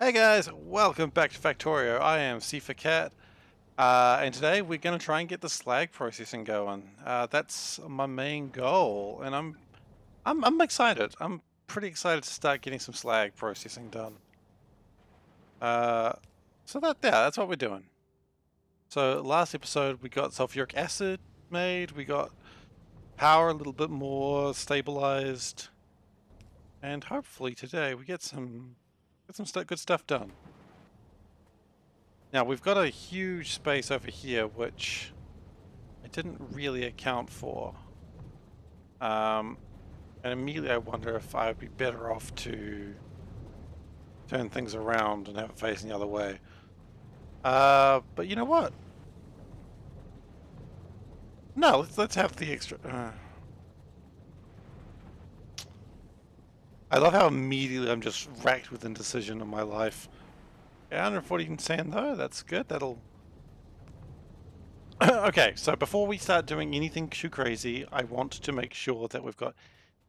Hey guys, welcome back to Factorio. I am SeiferKatt, and today we're going to try and get the slag processing going. That's my main goal, and I'm excited. I'm pretty excited to start getting some slag processing done. Uh, that's what we're doing. So last episode we got sulfuric acid made, we got power a little bit more stabilized, and hopefully today we get some good stuff done. Now we've got a huge space over here which I didn't really account for. And immediately I wonder if I would be better off to turn things around and have it facing the other way. But you know what? No, let's have the extra. I love how immediately I'm just racked with indecision in my life. Yeah, 140 sand though, that's good. That'll. Okay, so before we start doing anything too crazy, I want to make sure that we've got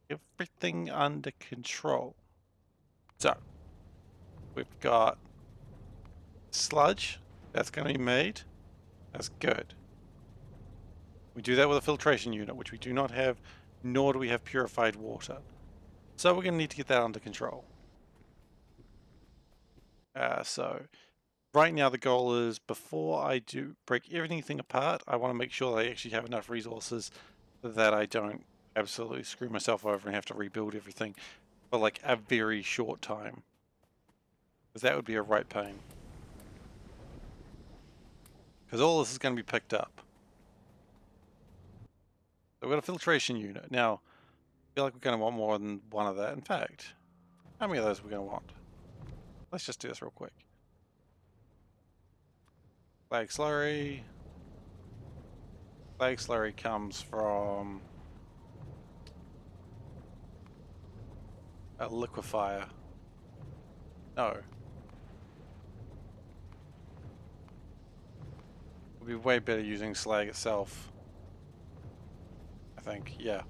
everything under control. So, we've got sludge that's going to be made. That's good. We do that with a filtration unit, which we do not have, nor do we have purified water. So we're going to need to get that under control. So right now the goal is, before I do break everything apart, I want to make sure that I actually have enough resources that I don't absolutely screw myself over and have to rebuild everything for like a very short time. Because that would be a right pain. Because all this is going to be picked up. So we've got a filtration unit. Now, I feel like we're going to want more than one of that. In fact, how many of those are we going to want? Let's just do this real quick. Slag slurry. Slag slurry comes from a liquefier. No. It would be way better using slag itself. I think, yeah.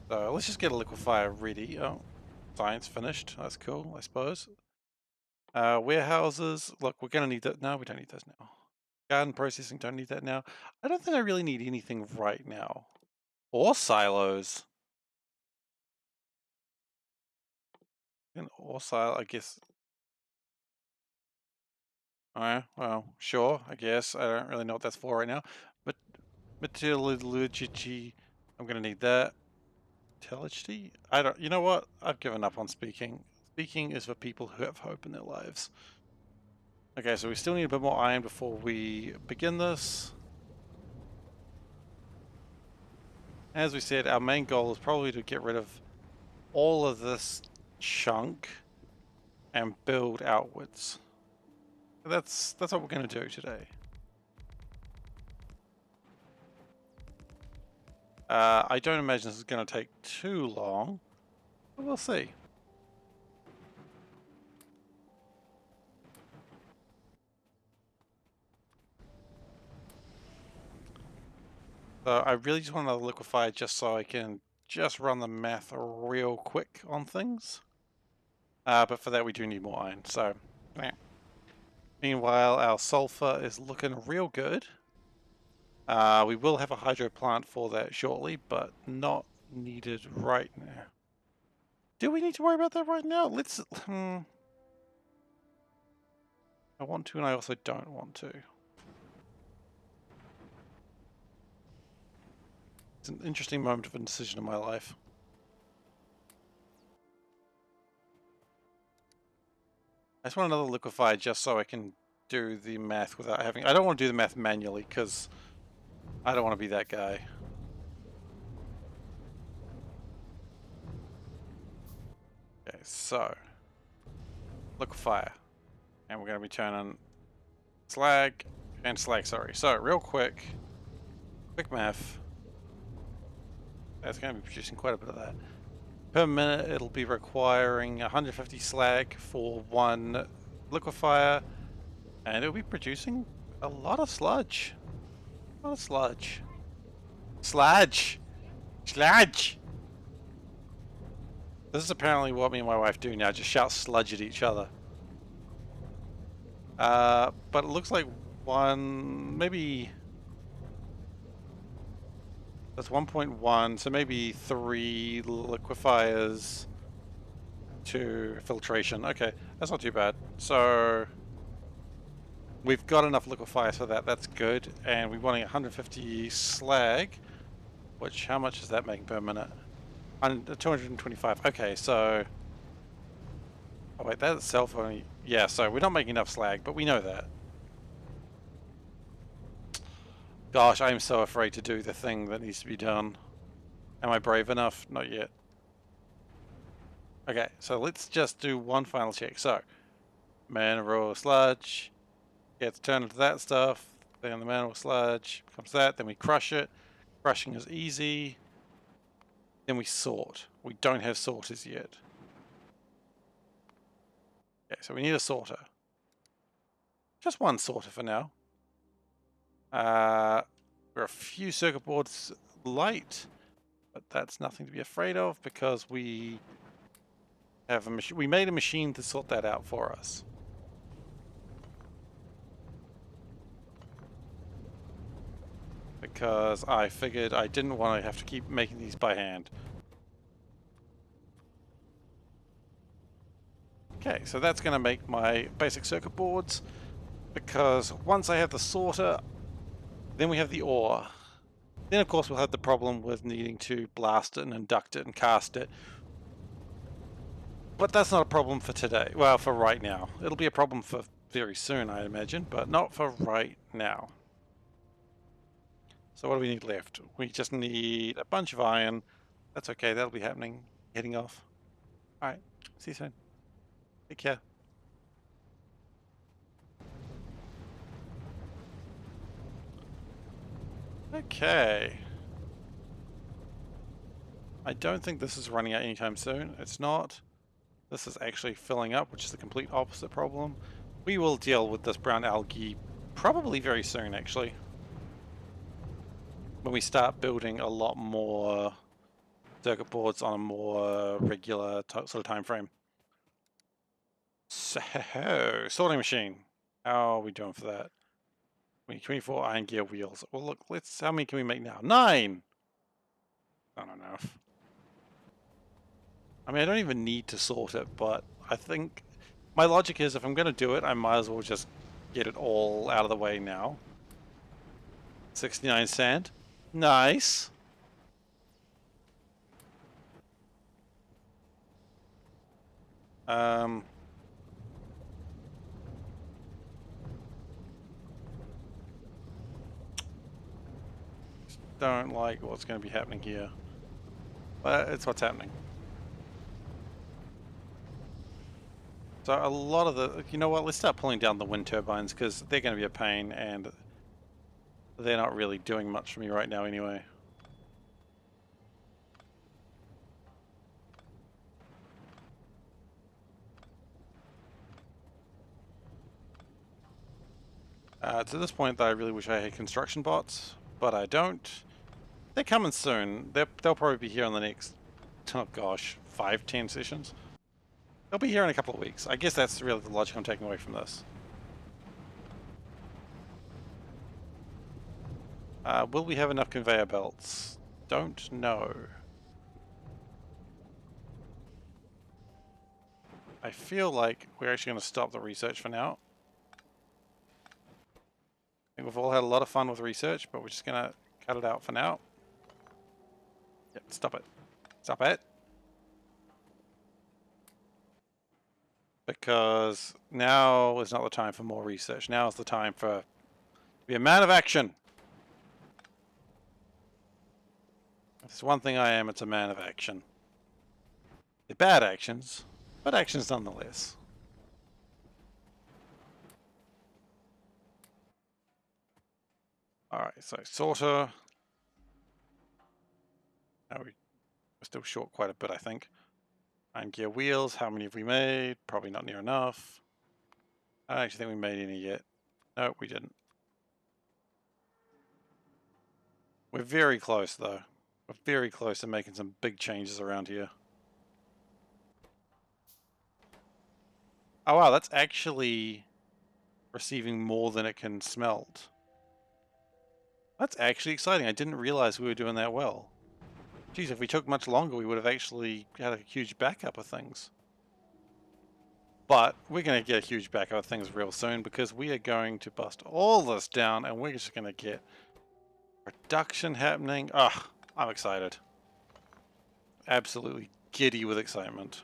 So let's just get a liquefier ready. Oh, science finished. That's cool, I suppose. Warehouses. Look, we're going to need that. No, we don't need those now. Garden processing, don't need that now. I don't think I really need anything right now. Or silos. Or silo, I guess. Well, sure, I guess. I don't really know what that's for right now. But metallurgy, I'm going to need that. Metallurgy? you know what? I've given up on speaking. Speaking is for people who have hope in their lives. Okay, so we still need a bit more iron before we begin this. As we said, our main goal is probably to get rid of all of this chunk and build outwards. That's what we're going to do today. I don't imagine this is going to take too long, but we'll see. So I really just want another liquefier just so I can just run the math real quick on things. But for that we do need more iron, so yeah. Meanwhile, our sulfur is looking real good. We will have a hydro plant for that shortly, but not needed right now. Do we need to worry about that right now? Let's... I want to, and I also don't want to. It's an interesting moment of indecision in my life. I just want another liquefier just so I can do the math without having... I don't want to do the math manually, because I don't want to be that guy. Okay, so... liquefier. And we're going to be turning slag and slag, sorry. So, real quick math. That's going to be producing quite a bit of that. Per minute, it'll be requiring 150 slag for one liquefier, and it'll be producing a lot of sludge. A lot of sludge. Sludge! Sludge! This is apparently what me and my wife do now, just shout sludge at each other. But it looks like maybe that's 1.1, so maybe 3 liquefiers to filtration. Okay, that's not too bad. So we've got enough liquefiers for that. That's good. And we're wanting 150 slag, which how much is that making per minute? 225. Okay, so oh wait, that itself only so we're not making enough slag, but we know that. Gosh, I'm so afraid to do the thing that needs to be done. Am I brave enough? Not yet. Okay, so let's just do one final check. So, mineral sludge gets turned into that stuff. Then the mineral sludge becomes that. Then we crush it. Crushing is easy. Then we sort. We don't have sorters yet. Okay, so we need a sorter. Just one sorter for now. We're a few circuit boards light, but that's nothing to be afraid of because we have a machine. We made a machine to sort that out for us. Because I figured I didn't want to have to keep making these by hand. Okay, so that's going to make my basic circuit boards, because once I have the sorter, then we have the ore. Then of course we'll have the problem with needing to blast it and induct it and cast it. But that's not a problem for today. Well, for right now. It'll be a problem for very soon, I imagine, but not for right now. So what do we need left? We just need a bunch of iron. That's okay, that'll be happening. Heading off. Alright, see you soon. Take care. Okay. I don't think this is running out anytime soon. It's not. This is actually filling up, which is the complete opposite problem. We will deal with this brown algae probably very soon, actually. When we start building a lot more circuit boards on a more regular sort of time frame. So, sorting machine. How are we doing for that? We need 24 iron gear wheels. Well, look, how many can we make now? 9! Not enough. I mean, I don't even need to sort it, but I think my logic is if I'm going to do it, I might as well just get it all out of the way now. 69 sand. Nice. Don't like what's going to be happening here. But it's what's happening. So a lot of the, you know what, let's start pulling down the wind turbines because they're going to be a pain and they're not really doing much for me right now anyway. To this point, I really wish I had construction bots, but I don't. They're coming soon. They'll probably be here in the next, oh gosh, 5-10 sessions. They'll be here in a couple of weeks. I guess that's really the logic I'm taking away from this. Will we have enough conveyor belts? Don't know. I feel like we're actually going to stop the research for now. I think we've all had a lot of fun with research, but we're just going to cut it out for now. Yep, stop it. Stop it. Because now is not the time for more research. Now is the time for be a man of action. If there's one thing I am, it's a man of action. They're bad actions, but actions nonetheless. Alright, so sorter. Now we're still short quite a bit, I think. Iron gear wheels, how many have we made? Probably not near enough. I don't actually think we made any yet. No, we didn't. We're very close though. We're very close to making some big changes around here. Oh wow, that's actually receiving more than it can smelt. That's actually exciting. I didn't realize we were doing that well. Geez, if we took much longer, we would have actually had a huge backup of things. But we're going to get a huge backup of things real soon because we are going to bust all this down and we're just going to get production happening. Ugh, I'm excited. Absolutely giddy with excitement.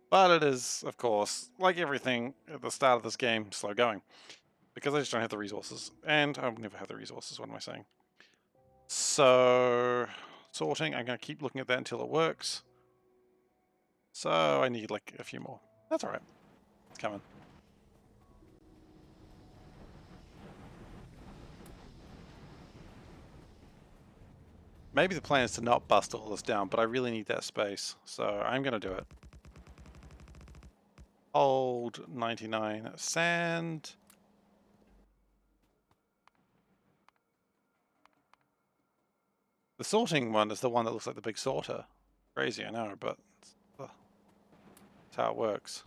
But it is, of course, like everything at the start of this game, slow going. Because I just don't have the resources. And I'll never have the resources, what am I saying? So, sorting, I'm going to keep looking at that until it works. So, I need like a few more. That's alright. It's coming. Maybe the plan is to not bust all this down, but I really need that space. So, I'm going to do it. Hold 99 sand. The sorting one is the one that looks like the big sorter. Crazy, I know, but that's how it works.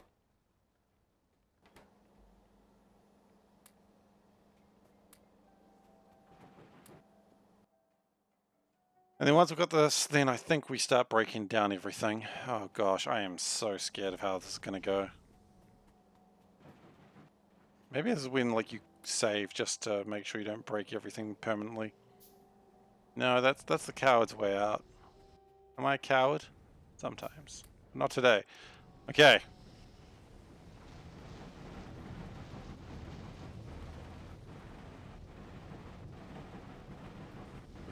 And then once we've got this, then I think we start breaking down everything. Oh gosh, I am so scared of how this is going to go. Maybe this is when like you save just to make sure you don't break everything permanently. No, that's the coward's way out. Am I a coward? Sometimes. Not today. Okay.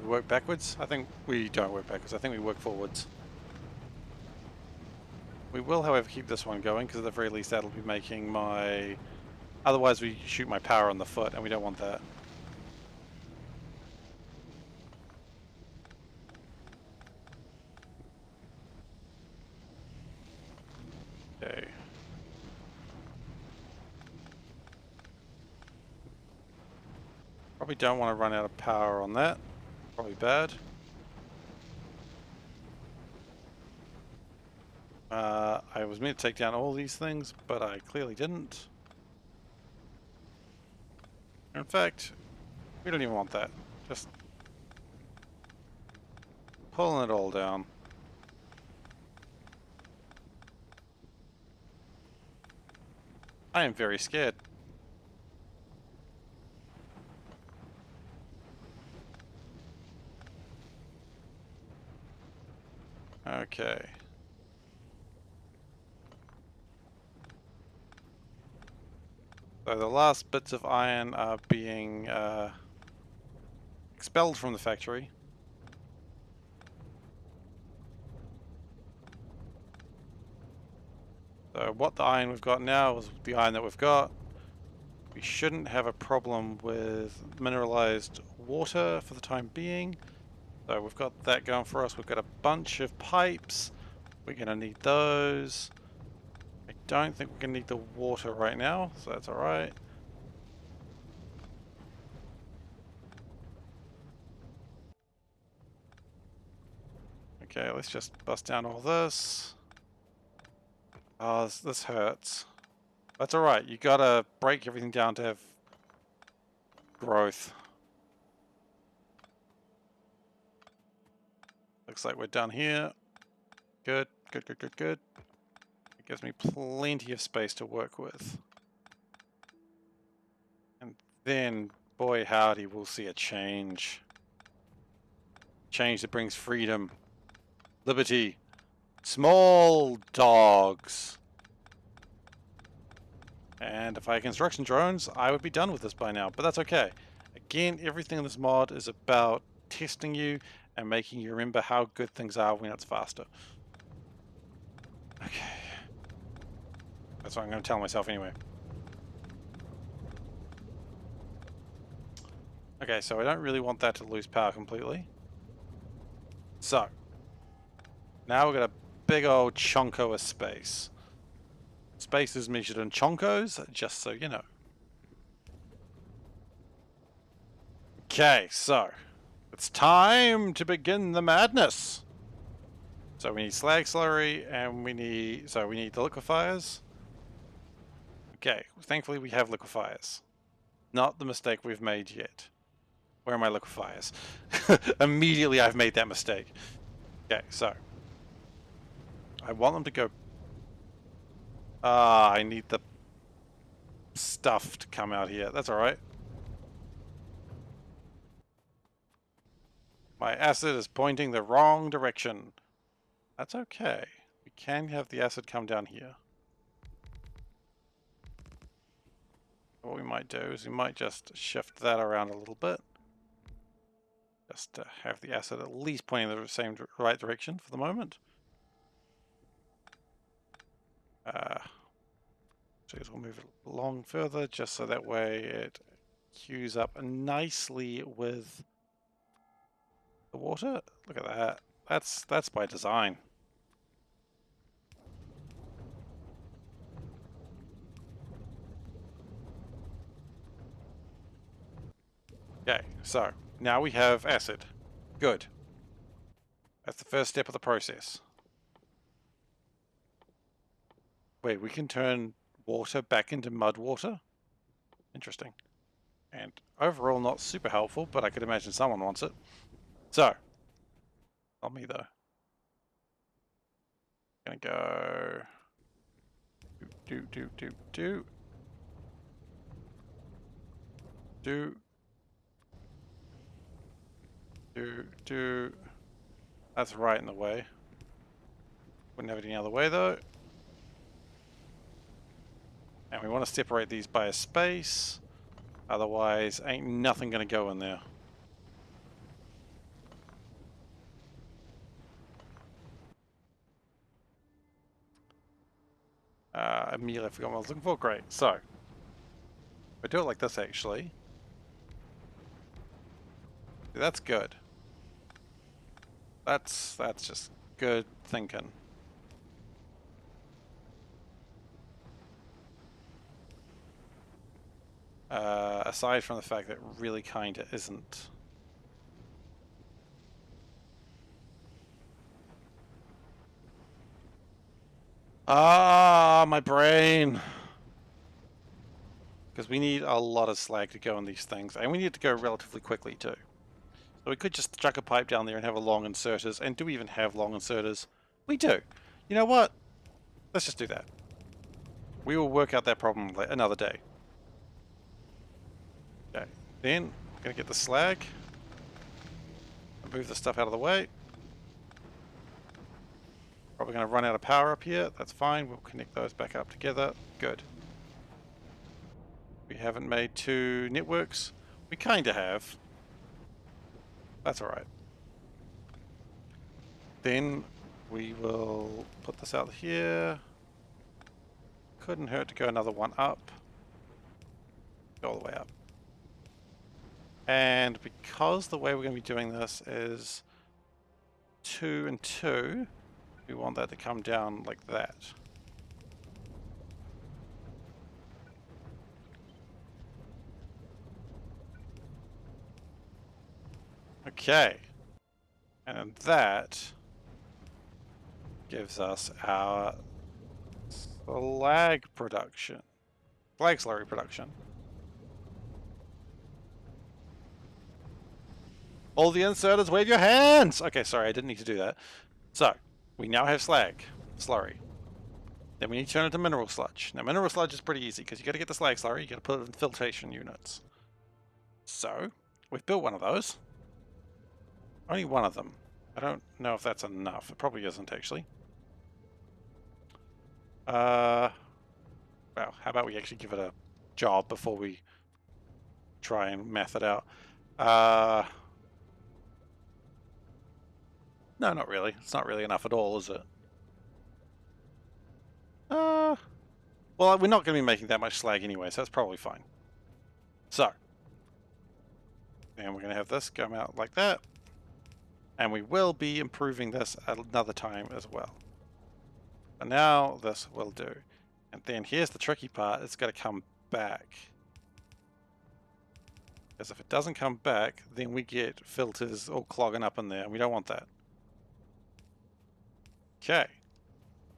We work backwards? I think we don't work backwards. I think we work forwards. We will, however, keep this one going because at the very least that'll be making my... Otherwise we shoot my power on the foot and we don't want that. Okay. Probably don't want to run out of power on that. Probably bad. I was meant to take down all these things, but I clearly didn't. In fact, we don't even want that. Just pulling it all down. I am very scared. Okay. So the last bits of iron are being expelled from the factory. So what the iron we've got now is the iron that we've got. We shouldn't have a problem with mineralized water for the time being. So we've got that going for us. We've got a bunch of pipes. We're going to need those. I don't think we're going to need the water right now, so that's alright. Okay, let's just bust down all this. Oh, this hurts. That's alright, you gotta break everything down to have growth. Looks like we're done here. Good, good, good, good, good. It gives me plenty of space to work with. And then, boy howdy, we'll see a change. Change that brings freedom, liberty, small dogs. And if I had construction drones, I would be done with this by now, but that's okay. Again, everything in this mod is about testing you and making you remember how good things are when it's faster. Okay. That's what I'm going to tell myself anyway. Okay, so I don't really want that to lose power completely. So, now we've got a big old chonko of space. Space is measured in chonkos, just so you know. Okay, so it's time to begin the madness. So we need slag slurry, and we need the liquefiers. Okay, thankfully we have liquefiers. Not the mistake we've made yet. Where are my liquefiers? Immediately I've made that mistake. Okay, so I want them to go. I need the stuff to come out here. That's alright. My acid is pointing the wrong direction. That's okay. We can have the acid come down here. What we might do is we might just shift that around a little bit. Just to have the acid at least pointing the same right direction for the moment. So we'll move it along further just so that way it queues up nicely with the water. Look at that. That's by design. Okay, so now we have acid. Good. That's the first step of the process. Wait, we can turn water back into mud water? Interesting. And overall not super helpful, but I could imagine someone wants it. So, not me though. Gonna go... Do. That's right in the way. Wouldn't have it any other way though. And we want to separate these by a space. Otherwise, ain't nothing gonna go in there. Immediately I forgot what I was looking for. Great. So, I do it like this actually. That's good. That's just good thinking. Aside from the fact that it really kinda isn't. Ah, my brain. Because we need a lot of slag to go in these things, and we need it to go relatively quickly too. So we could just chuck a pipe down there and have a long inserters. And do we even have long inserters? We do. You know what? Let's just do that. We will work out that problem another day. Okay. Then, I'm going to get the slag. Move the stuff out of the way. Probably going to run out of power up here. That's fine. We'll connect those back up together. Good. We haven't made two networks. We kind of have. That's alright. Then we will put this out here. Couldn't hurt to go another one up. Go all the way up. And because the way we're going to be doing this is 2 and 2, we want that to come down like that. Okay. And that gives us our slag production. Slag slurry production. All the inserters, wave your hands! Okay, sorry, I didn't need to do that. So, we now have slag slurry. Then we need to turn it to mineral sludge. Now, mineral sludge is pretty easy because you got to get the slag slurry, you got to put it in filtration units. So, we've built one of those. Only one of them. I don't know if that's enough. It probably isn't, actually. Well, how about we actually give it a job before we try and math it out? No, not really. It's not really enough at all, is it? Well, we're not going to be making that much slag anyway, so that's probably fine. So, and we're going to have this come out like that. And we will be improving this at another time as well. But now this will do. And then here's the tricky part. It's got to come back. Because if it doesn't come back, then we get filters all clogging up in there. And we don't want that. Okay.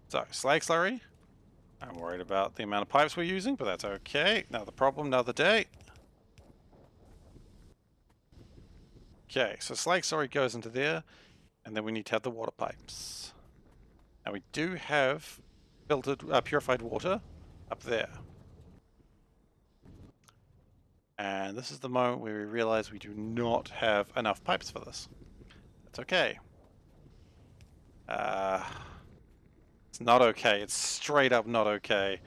So, slag slurry. I'm worried about the amount of pipes we're using, but that's okay. Another problem, another day. Okay, so slag slurry goes into there, and then we need to have the water pipes. Now we do have filtered, purified water up there. And this is the moment where we realize we do not have enough pipes for this. That's okay. It's not okay. It's straight up not okay.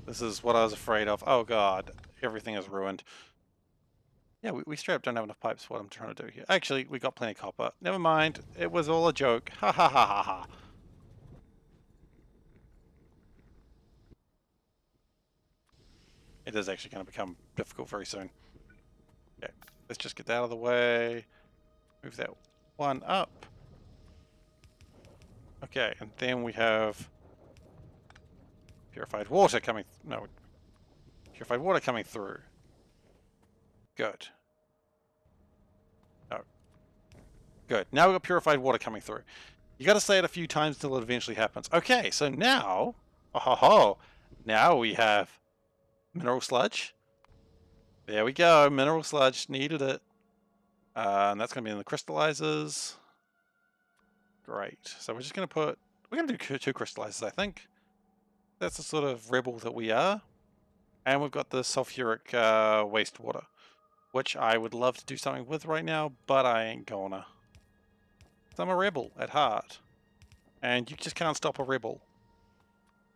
This is what I was afraid of. Oh god, everything is ruined. Yeah, we straight up don't have enough pipes for what I'm trying to do here. Actually, we got plenty of copper. Never mind. It was all a joke. Ha ha ha ha ha. It is actually going to become difficult very soon. Okay, let's just get that out of the way. Move that one up. Okay, and then we have purified water coming. No, purified water coming through. Good. Oh, good. Now we've got purified water coming through. You got to say it a few times till it eventually happens. Okay, so now, oh ho ho, now we have mineral sludge. There we go, mineral sludge, needed it. And that's going to be in the crystallizers. Great. So we're just going to put, we're going to do 2 crystallizers, I think. That's the sort of rebel that we are. And we've got the sulfuric wastewater, which I would love to do something with right now, but I ain't gonna. I'm a rebel at heart. And you just can't stop a rebel.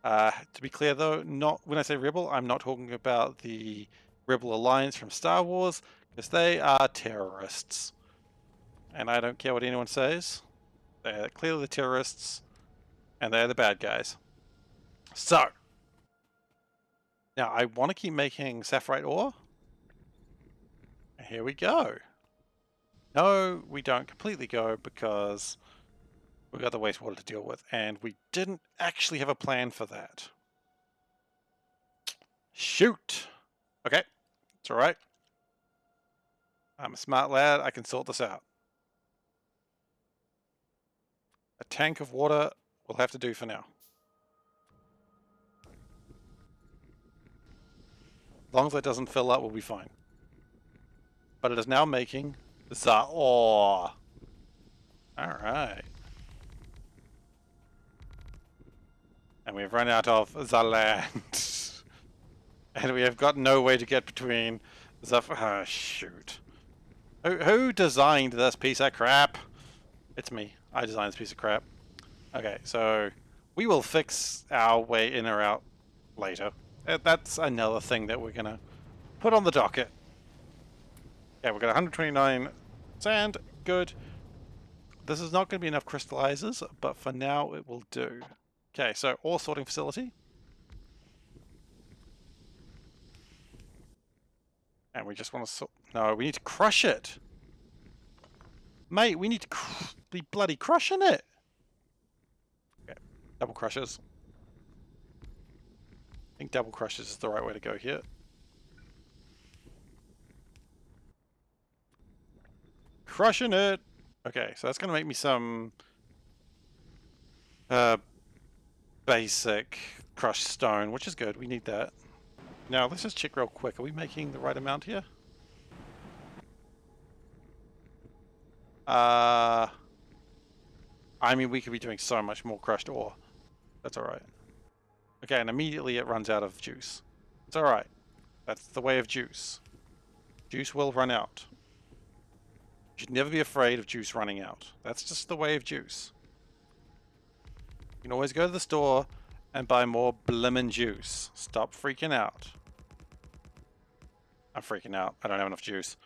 To be clear though, not when I say rebel, I'm not talking about the Rebel Alliance from Star Wars, because they are terrorists. And I don't care what anyone says. They're clearly the terrorists, and they're the bad guys. So, now I want to keep making sapphirite ore. And here we go. No, we don't completely go because we've got the wastewater to deal with, and we didn't actually have a plan for that. Shoot! Okay, it's alright. I'm a smart lad, I can sort this out. A tank of water will have to do for now. As long as it doesn't fill up, we'll be fine. But it is now making the ore. Alright. And we've run out of the land. And we have got no way to get between the... Oh, shoot. Who designed this piece of crap? It's me. I designed this piece of crap. Okay, so we will fix our way in or out later. That's another thing that we're going to put on the docket. Yeah, we've got 129 sand. Good. This is not going to be enough crystallizers, but for now it will do. Okay, so ore sorting facility. And we just want to sort... No, we need to crush it. Mate, we need to be bloody crushing it. Okay, double crushers. I think double crushers is the right way to go here. Crushing it. Okay, so that's going to make me some basic crushed stone, which is good. We need that. Now, let's just check real quick. Are we making the right amount here? I mean, we could be doing so much more crushed ore. That's alright. Okay, and immediately it runs out of juice. It's alright. That's the way of juice. Juice will run out. You should never be afraid of juice running out. That's just the way of juice. You can always go to the store and buy more blimmin' juice. Stop freaking out. I'm freaking out. I don't have enough juice.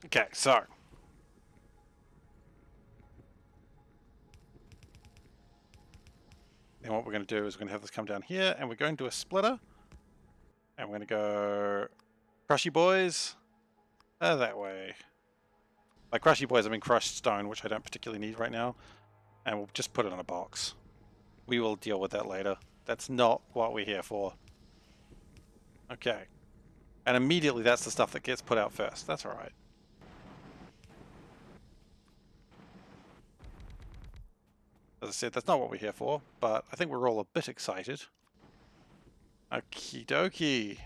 Okay, so. Then what we're going to do is we're going to have this come down here, and we're going to do a splitter. And we're going to go crushy boys. That way. By crushy boys, I mean crushed stone, which I don't particularly need right now. And we'll just put it on a box. We will deal with that later. That's not what we're here for. Okay. And immediately that's the stuff that gets put out first. That's alright. As I said, that's not what we're here for, but I think we're all a bit excited. Okie dokie.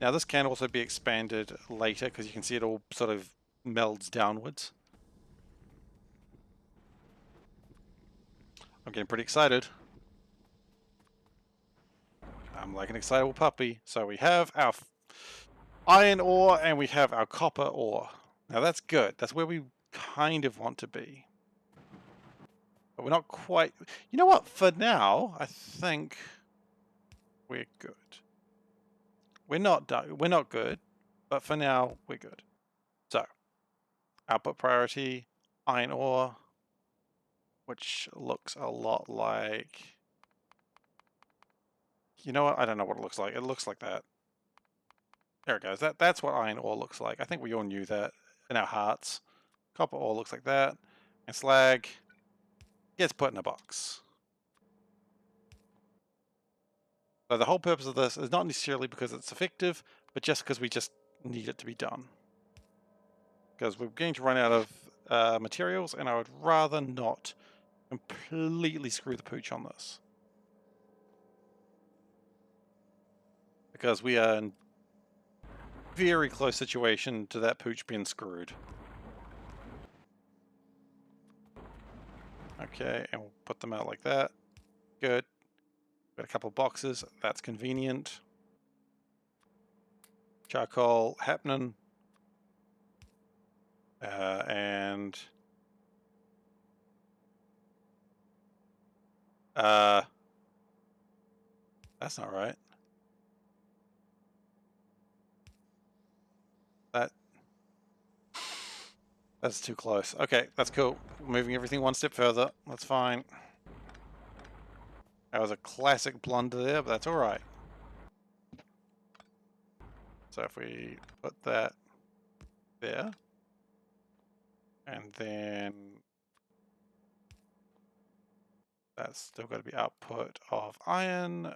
Now this can also be expanded later because you can see it all sort of melds downwards. I'm getting pretty excited. I'm like an excitable puppy. So we have our iron ore and we have our copper ore. Now that's good. That's where we kind of want to be. But we're not quite... You know what? For now, I think we're good. We're not done. We're not good, but for now, we're good. So, output priority, iron ore, which looks a lot like... You know what? I don't know what it looks like. It looks like that. There it goes. That's what iron ore looks like. I think we all knew that in our hearts. Copper ore looks like that. And slag gets put in a box. So the whole purpose of this is not necessarily because it's effective, but just because we just need it to be done. Because we're going to run out of materials, and I would rather not completely screw the pooch on this. Because we are in very close situation to that pooch being screwed. Okay, and we'll put them out like that. Good. Got a couple of boxes. That's convenient. Charcoal happening. And... that's not right. That's too close. Okay, that's cool. Moving everything one step further. That's fine. That was a classic blunder there, but that's alright. So if we put that there, and then that's still got to be output of iron.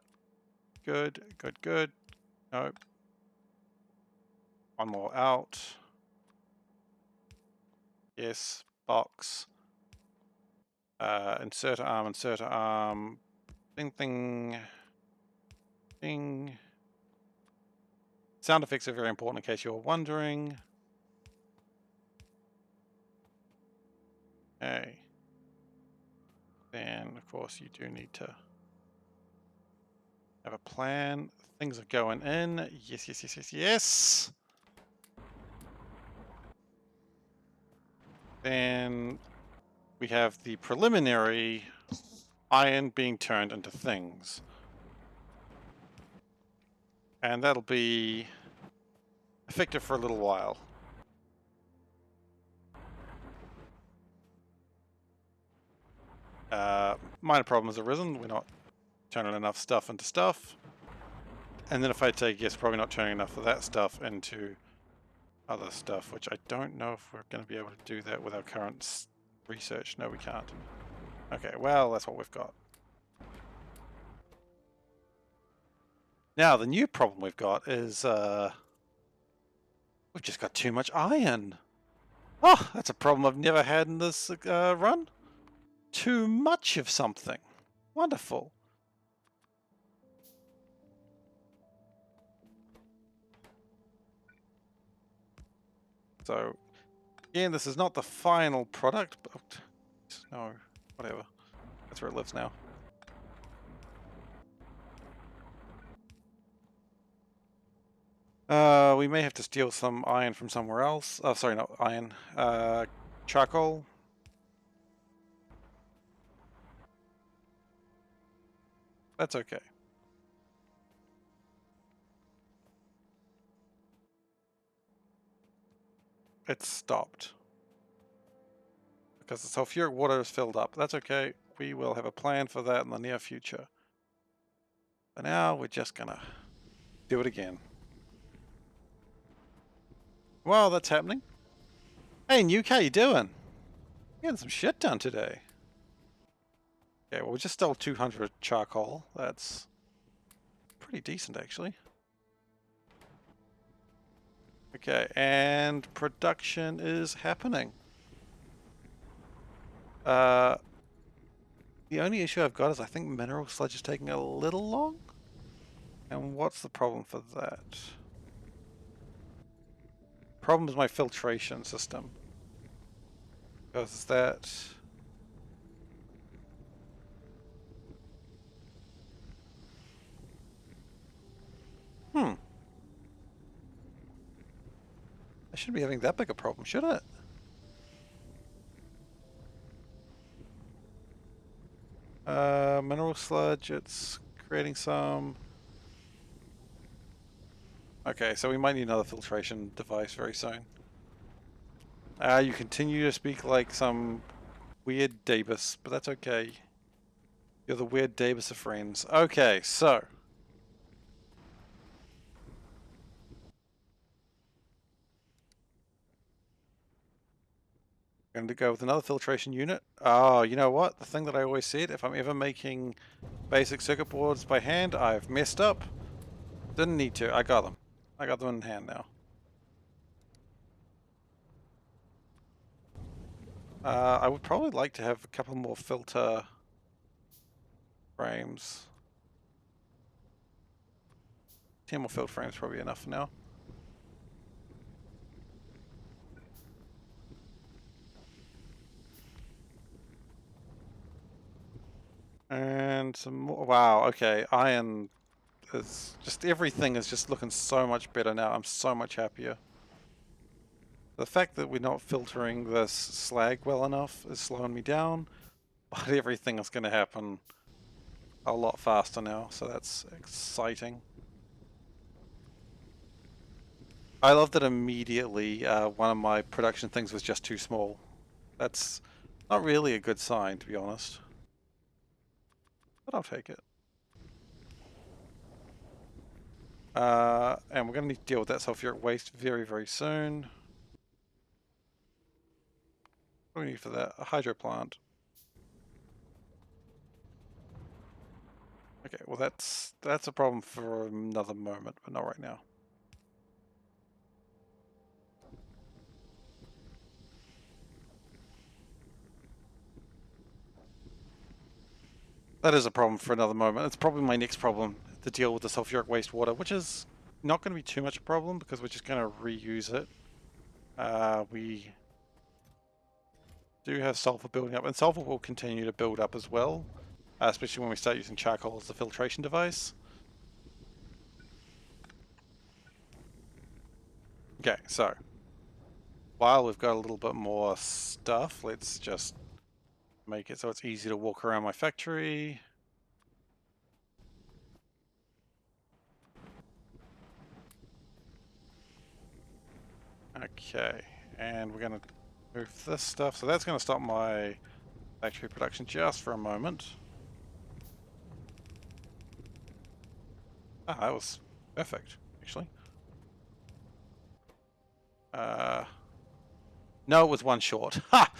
Good, good, good. Nope. One more out. Yes, box. Insert arm, insert arm. Ding, ding. Ding. Sound effects are very important in case you're wondering. Okay. Then, of course, you do need to have a plan. Things are going in. Yes, yes, yes, yes, yes. Then we have the preliminary iron being turned into things. And that'll be effective for a little while. Minor problems arisen. We're not turning enough stuff into stuff. And then if I take yes, probably not turning enough of that stuff into other stuff, which I don't know if we're going to be able to do that with our current research. No, we can't. Okay, well, that's what we've got. Now, the new problem we've got is we've just got too much iron. Oh, that's a problem I've never had in this run. Too much of something. Wonderful. So, again, this is not the final product, but no, whatever. That's where it lives now. We may have to steal some iron from somewhere else. Oh, sorry, not iron. Charcoal. That's okay. It's stopped. Because the sulfuric water is filled up. That's okay. We will have a plan for that in the near future. For now, we're just gonna do it again. Well, that's happening. Hey, Nuke, how you doing? You're getting some shit done today. Okay, well, we just stole 200 charcoal. That's pretty decent, actually. Okay, and production is happening. The only issue I've got is I think mineral sludge is taking a little long. And what's the problem for that? Problem is my filtration system. Because that... I shouldn't be having that big a problem, should it? Mineral sludge, it's creating some... Okay, so we might need another filtration device very soon. You continue to speak like some weird Davis, but that's okay. You're the weird Davis of friends. Okay, so... Going to go with another filtration unit. Oh, you know what? The thing that I always said, if I'm ever making basic circuit boards by hand, I've messed up. Didn't need to. I got them. I got them in hand now. I would probably like to have a couple more filter frames. 10 more filter frames probably enough for now. And some more. Wow, okay. Iron is just everything is just looking so much better now. I'm so much happier. The fact that we're not filtering this slag well enough is slowing me down, but everything is going to happen a lot faster now, so that's exciting. I love that immediately one of my production things was just too small. That's not really a good sign, to be honest. But I'll take it. And we're going to need to deal with that sulfuric waste very, very soon. What do we need for that? A hydro plant. Okay, well that's a problem for another moment, but not right now. That is a problem for another moment. It's probably my next problem to deal with the sulfuric wastewater, which is not going to be too much a problem because we're just going to reuse it. We do have sulfur building up, and sulfur will continue to build up as well, especially when we start using charcoal as the filtration device. Okay, so while we've got a little bit more stuff, let's just make it so it's easy to walk around my factory. Okay, and we're going to move this stuff. So that's going to stop my factory production just for a moment. Ah, that was perfect, actually. No, it was one short. Ha!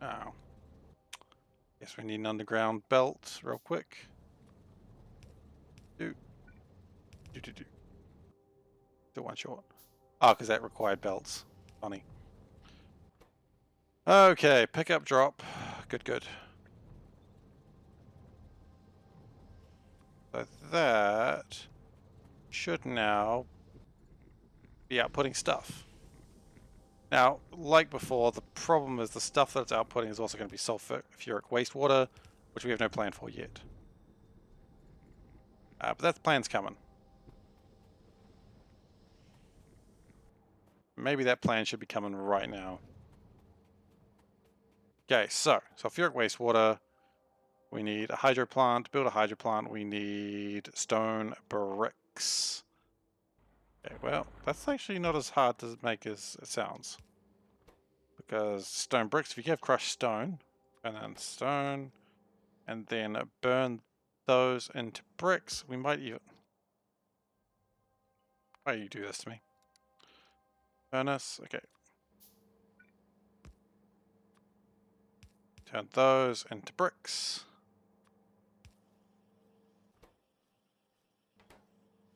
Oh. Guess we need an underground belt real quick. Do. Still one short. Oh, because that required belts. Funny. Okay, pick up, drop. Good, good. So that should now be outputting stuff. Now, like before, the problem is the stuff that it's outputting is also going to be sulfuric wastewater, which we have no plan for yet. But that plan's coming. Maybe that plan should be coming right now. Okay, so sulfuric wastewater. We need a hydro plant. To build a hydro plant, we need stone bricks. Okay, well, that's actually not as hard to make as it sounds. Because stone bricks, if you have crushed stone, and then stone, and then burn those into bricks, we might even... Why do you do this to me? Furnace, okay. Turn those into bricks.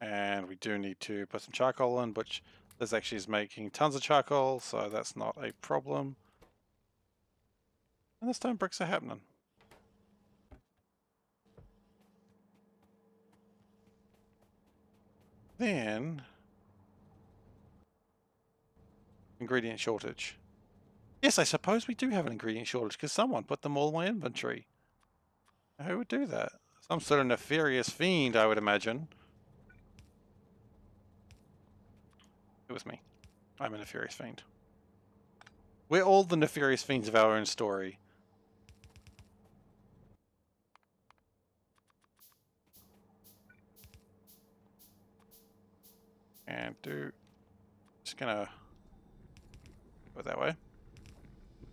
And we do need to put some charcoal in, which this actually is making tons of charcoal, so that's not a problem. And the stone bricks are happening. Then, ingredient shortage. Yes, I suppose we do have an ingredient shortage because someone put them all in my inventory. Who would do that? Some sort of nefarious fiend, I would imagine. It was me. I'm a nefarious fiend. We're all the nefarious fiends of our own story. And just gonna go it that way.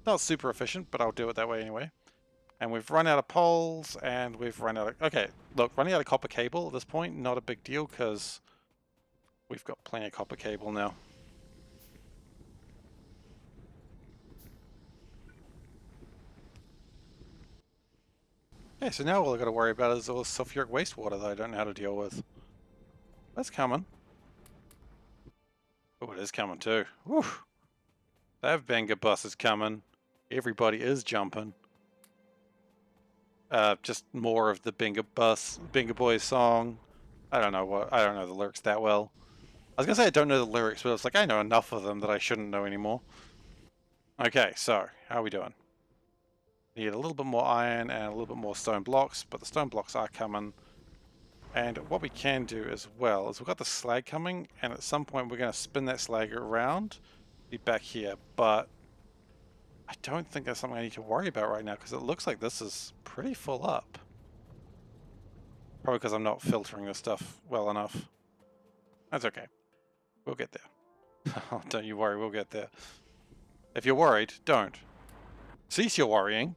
Not super efficient, but I'll do it that way anyway. And we've run out of poles, and we've run out of... Okay, look, running out of copper cable at this point, not a big deal, because we've got plenty of copper cable now. Okay, so now all I've got to worry about is all the sulfuric wastewater that I don't know how to deal with. That's coming. Oh, it is coming too. Woo! That banger bus is coming. Everybody is jumping. Just more of the Bingo Boys song. I don't know the lyrics that well. I was gonna say I don't know the lyrics, but it's like I know enough of them that I shouldn't know anymore. Okay, so how are we doing? Need a little bit more iron and a little bit more stone blocks, but the stone blocks are coming. And what we can do as well is we've got the slag coming, and at some point we're going to spin that slag around, be back here, but I don't think that's something I need to worry about right now because it looks like this is pretty full up. Probably because I'm not filtering this stuff well enough. That's okay. We'll get there. Don't you worry, we'll get there. If you're worried, don't. Cease your worrying.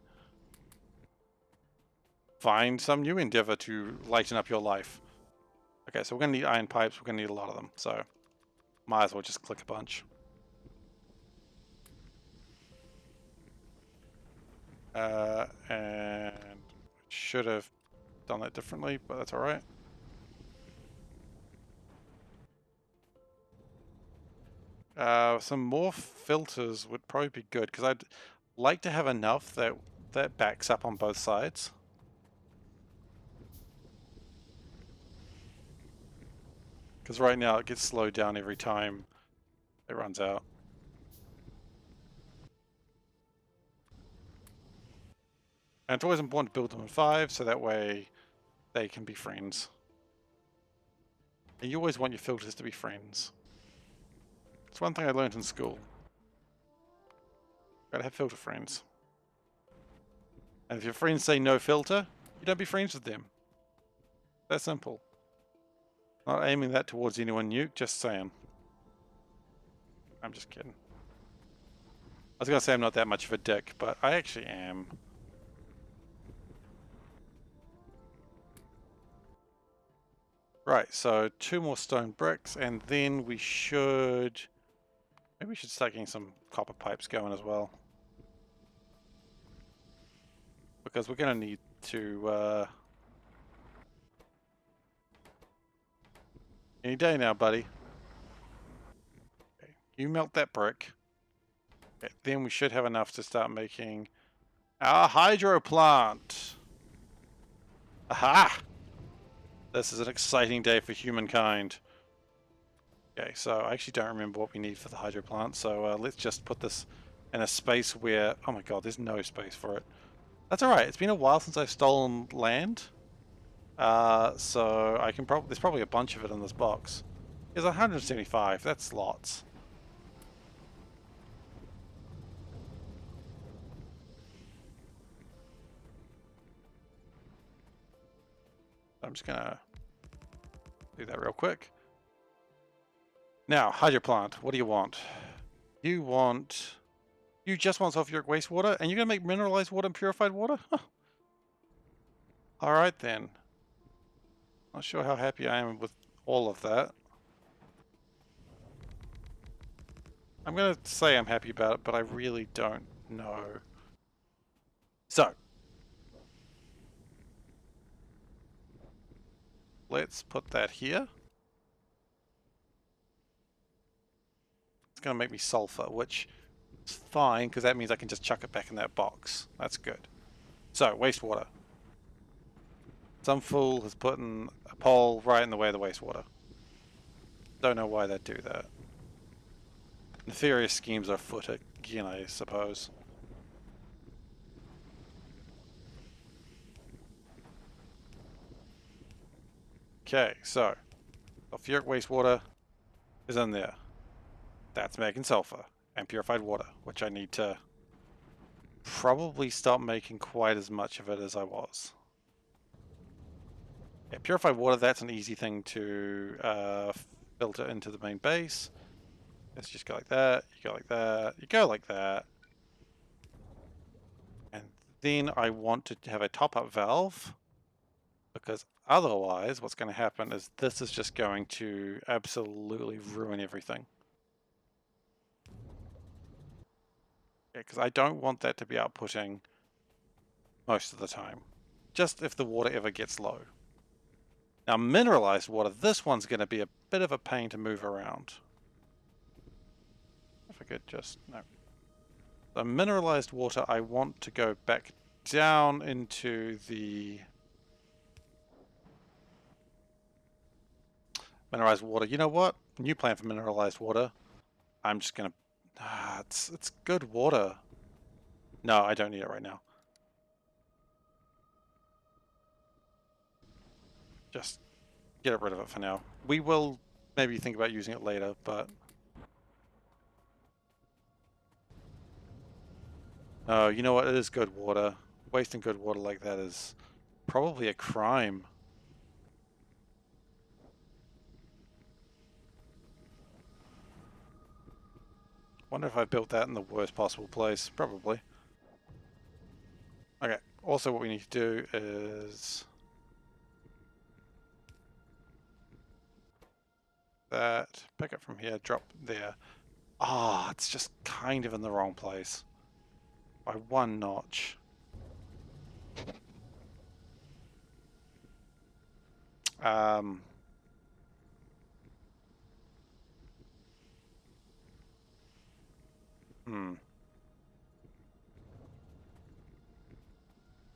Find some new endeavor to lighten up your life. Okay, so we're going to need iron pipes. We're going to need a lot of them, so might as well just click a bunch. And should have done that differently, but that's alright. Some more filters would probably be good, because I'd like to have enough that backs up on both sides. Because right now it gets slowed down every time it runs out. And it's always important to build them in 5, so that way they can be friends. And you always want your filters to be friends. It's one thing I learned in school. Gotta have filter friends. And if your friends say no filter, you don't be friends with them. That simple. Not aiming that towards anyone new, just saying. I'm just kidding. I was gonna say I'm not that much of a dick, but I actually am. Right, so 2 more stone bricks, and then we should... Maybe we should start getting some copper pipes going as well. Because we're gonna need to... Any day now, buddy. Okay, you melt that brick. Okay, then we should have enough to start making our hydro plant. Aha! This is an exciting day for humankind. Okay, so I actually don't remember what we need for the hydro plant, so let's just put this in a space where... Oh my god, there's no space for it. That's alright, it's been a while since I've stolen land. So I can probably... There's probably a bunch of it in this box. There's 175, that's lots. I'm just gonna do that real quick. Now, hydro plant, what do you want? You just want sulfuric wastewater, and you're gonna make mineralized water and purified water? Huh. Alright then. Not sure how happy I am with all of that. I'm gonna say I'm happy about it, but I really don't know. So, let's put that here. going to make me sulfur, which is fine because that means I can just chuck it back in that box. That's good. So, wastewater. Some fool has put in a pole right in the way of the wastewater. Don't know why they'd do that. Nefarious schemes are afoot again, I suppose. Okay, so sulfuric wastewater is in there. That's making sulfur and purified water, which I need to probably stop making quite as much of it as I was. Yeah, purified water, that's an easy thing to filter into the main base. Let's just go like that, you go like that, you go like that. And then I want to have a top-up valve, because otherwise what's going to happen is this is just going to absolutely ruin everything. Yeah, because I don't want that to be outputting most of the time, just if the water ever gets low. Now mineralized water, this one's going to be a bit of a pain to move around. If I could just, no. The mineralized water, I want to go back down into the mineralized water. You know what? New plan for mineralized water. I'm just going to, it's good water. No, I don't need it right now. Just get rid of it for now. We will maybe think about using it later, but... Oh, you know what? It is good water. Wasting good water like that is probably a crime. Wonder if I built that in the worst possible place. Probably. Okay. Also, what we need to do is... that. Pick up from here. Drop there. Ah, it's just kind of in the wrong place. By one notch. Hmm.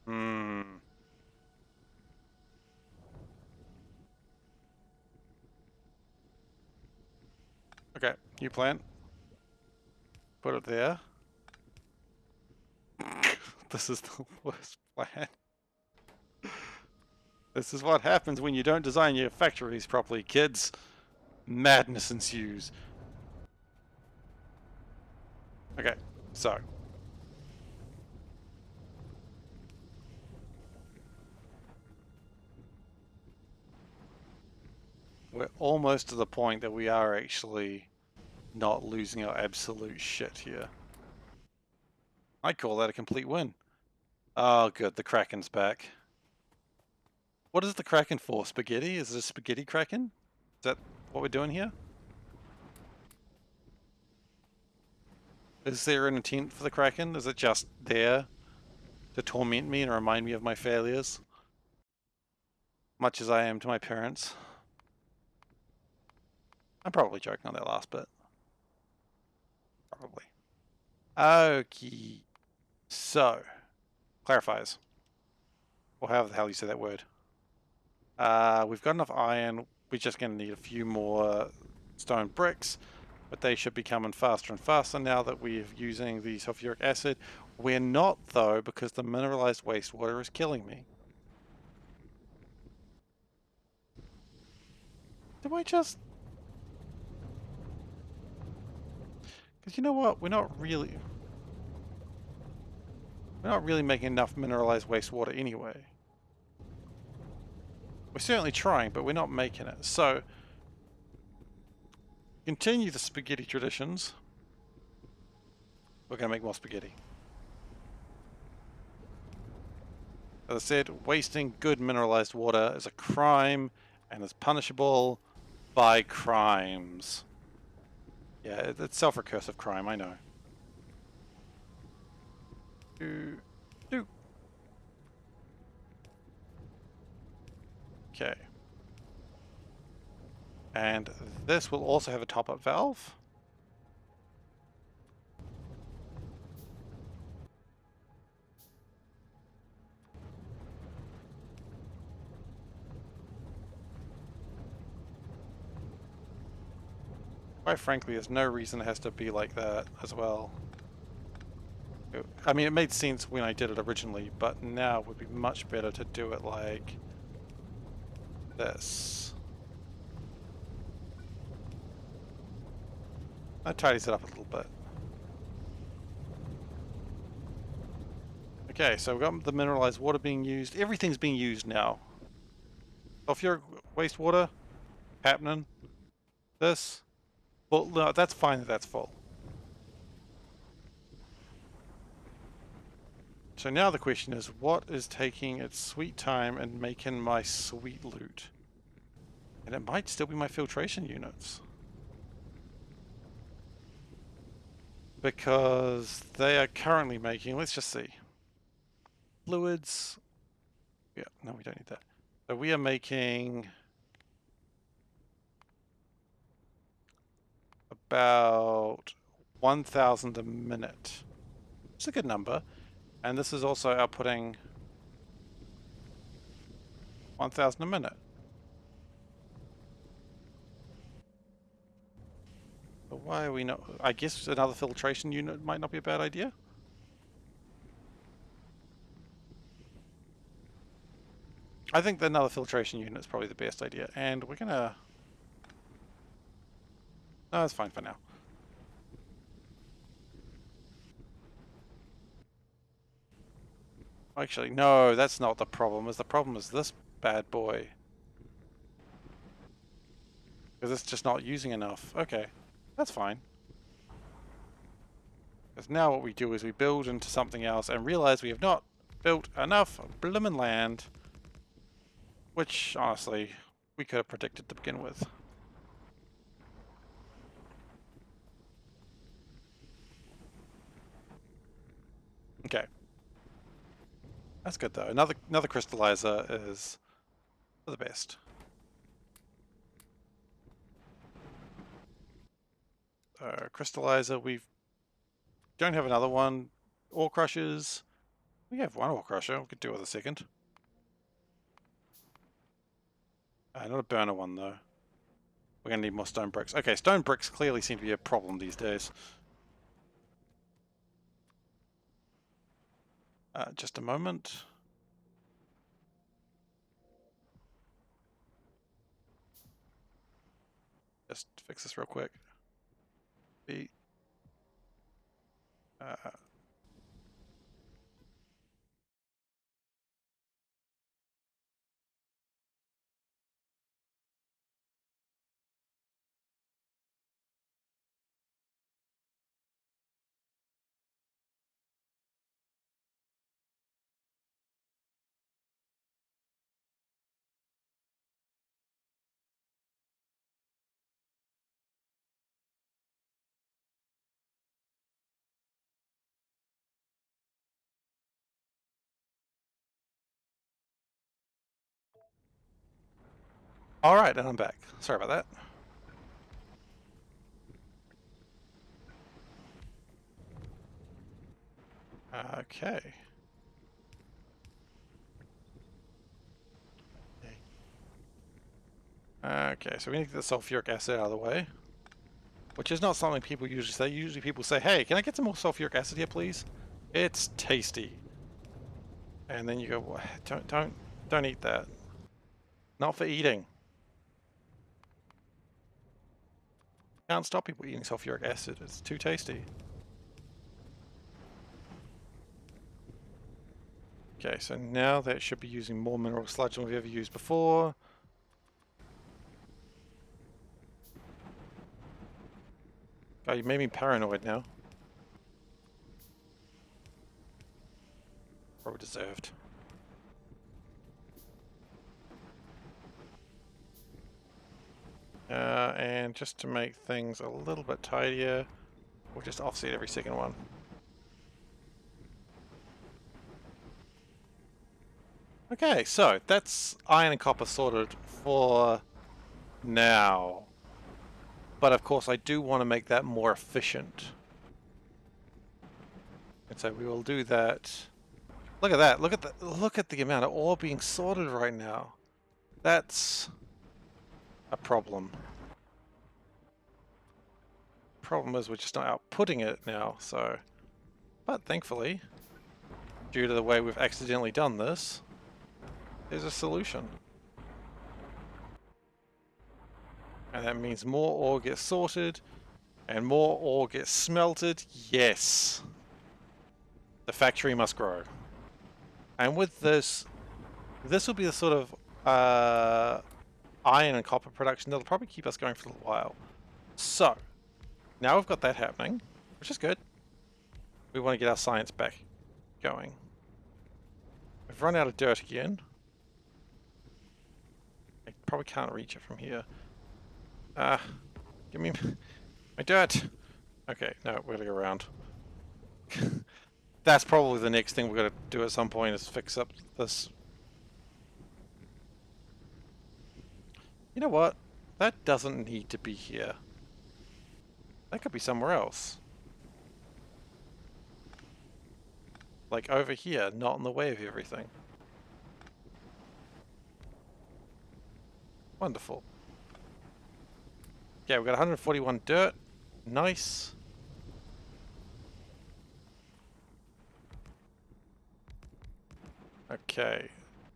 Hmm. Okay, new plan. Put it there. This is the worst plan. This is what happens when you don't design your factories properly, kids. Madness ensues. Okay, so. We're almost to the point that we are actually not losing our absolute shit here. I call that a complete win. Oh, good. The Kraken's back. What is the Kraken for? Spaghetti? Is it a spaghetti Kraken? Is that what we're doing here? Is there an intent for the Kraken? Is it just there to torment me and remind me of my failures? Much as I am to my parents. I'm probably joking on that last bit. Probably. Okay. So, clarifies. Or however the hell you say that word. We've got enough iron. We're just going to need a few more stone bricks, but they should be coming faster and faster now that we're using the sulfuric acid. We're not, though, because the mineralized wastewater is killing me. Do I just... Because you know what? We're not really making enough mineralized wastewater anyway. We're certainly trying, but we're not making it. So, continue the spaghetti traditions. We're going to make more spaghetti. As I said, wasting good mineralized water is a crime and is punishable by crimes. Yeah, it's self-recursive crime, I know. Do. Okay. And this will also have a top-up valve. Quite frankly, there's no reason it has to be like that as well. I mean, it made sense when I did it originally, but now it would be much better to do it like this. That tidies it up a little bit. Okay, so we've got the mineralized water being used. Everything's being used now. Sulfuric wastewater, happening. This. Well, no, that's fine that that's full. So now the question is, what is taking its sweet time and making my sweet loot? And it might still be my filtration units. Because they are currently making, let's just see. Fluids. Yeah, no, we don't need that. So we are making about 1,000 a minute. It's a good number. And this is also outputting 1,000 a minute. But why are we not? I guess another filtration unit might not be a bad idea. I think that another filtration unit is probably the best idea. And we're gonna... No, that's fine for now. Actually, no, that's not the problem. The problem is this bad boy. Because it's just not using enough. Okay, that's fine. Because now what we do is we build into something else and realize we have not built enough bloomin' land. Which, honestly, we could have predicted to begin with. Okay. That's good though. Another crystallizer is the best. Crystallizer, we don't have another one. Ore crushers. We have one ore crusher. We could do with a second. Not a burner one though. We're gonna need more stone bricks. Okay, stone bricks clearly seem to be a problem these days. Just a moment. Just fix this real quick. Alright, and I'm back. Sorry about that. Okay. Okay, so we need to get the sulfuric acid out of the way. Which is not something people usually say. Usually people say, hey, can I get some more sulfuric acid here, please? It's tasty. And then you go, well, don't eat that. Not for eating. Can't stop people eating sulfuric acid. It's too tasty. Okay, so now that should be using more mineral sludge than we've ever used before. Oh, you made me paranoid now. Probably deserved. And just to make things a little bit tidier, we'll just offset every second one. Okay, so that's iron and copper sorted for now. But of course I do want to make that more efficient. And so we will do that. Look at that. Look at the amount of ore being sorted right now. That's a problem. problem is we're just not outputting it now, so... But thankfully, due to the way we've accidentally done this, there's a solution. And that means more ore gets sorted, and more ore gets smelted. Yes! The factory must grow. And with this, this will be the sort of iron and copper production that'll probably keep us going for a little while. So, now we've got that happening, which is good. We want to get our science back going. We've run out of dirt again. I probably can't reach it from here. Give me my dirt. Okay, no, we're gonna go around. That's probably the next thing we're gonna do at some point is fix up this. You know what? That doesn't need to be here. That could be somewhere else. Like over here, not in the way of everything. Wonderful. Yeah, we've got 141 dirt. Nice. Okay.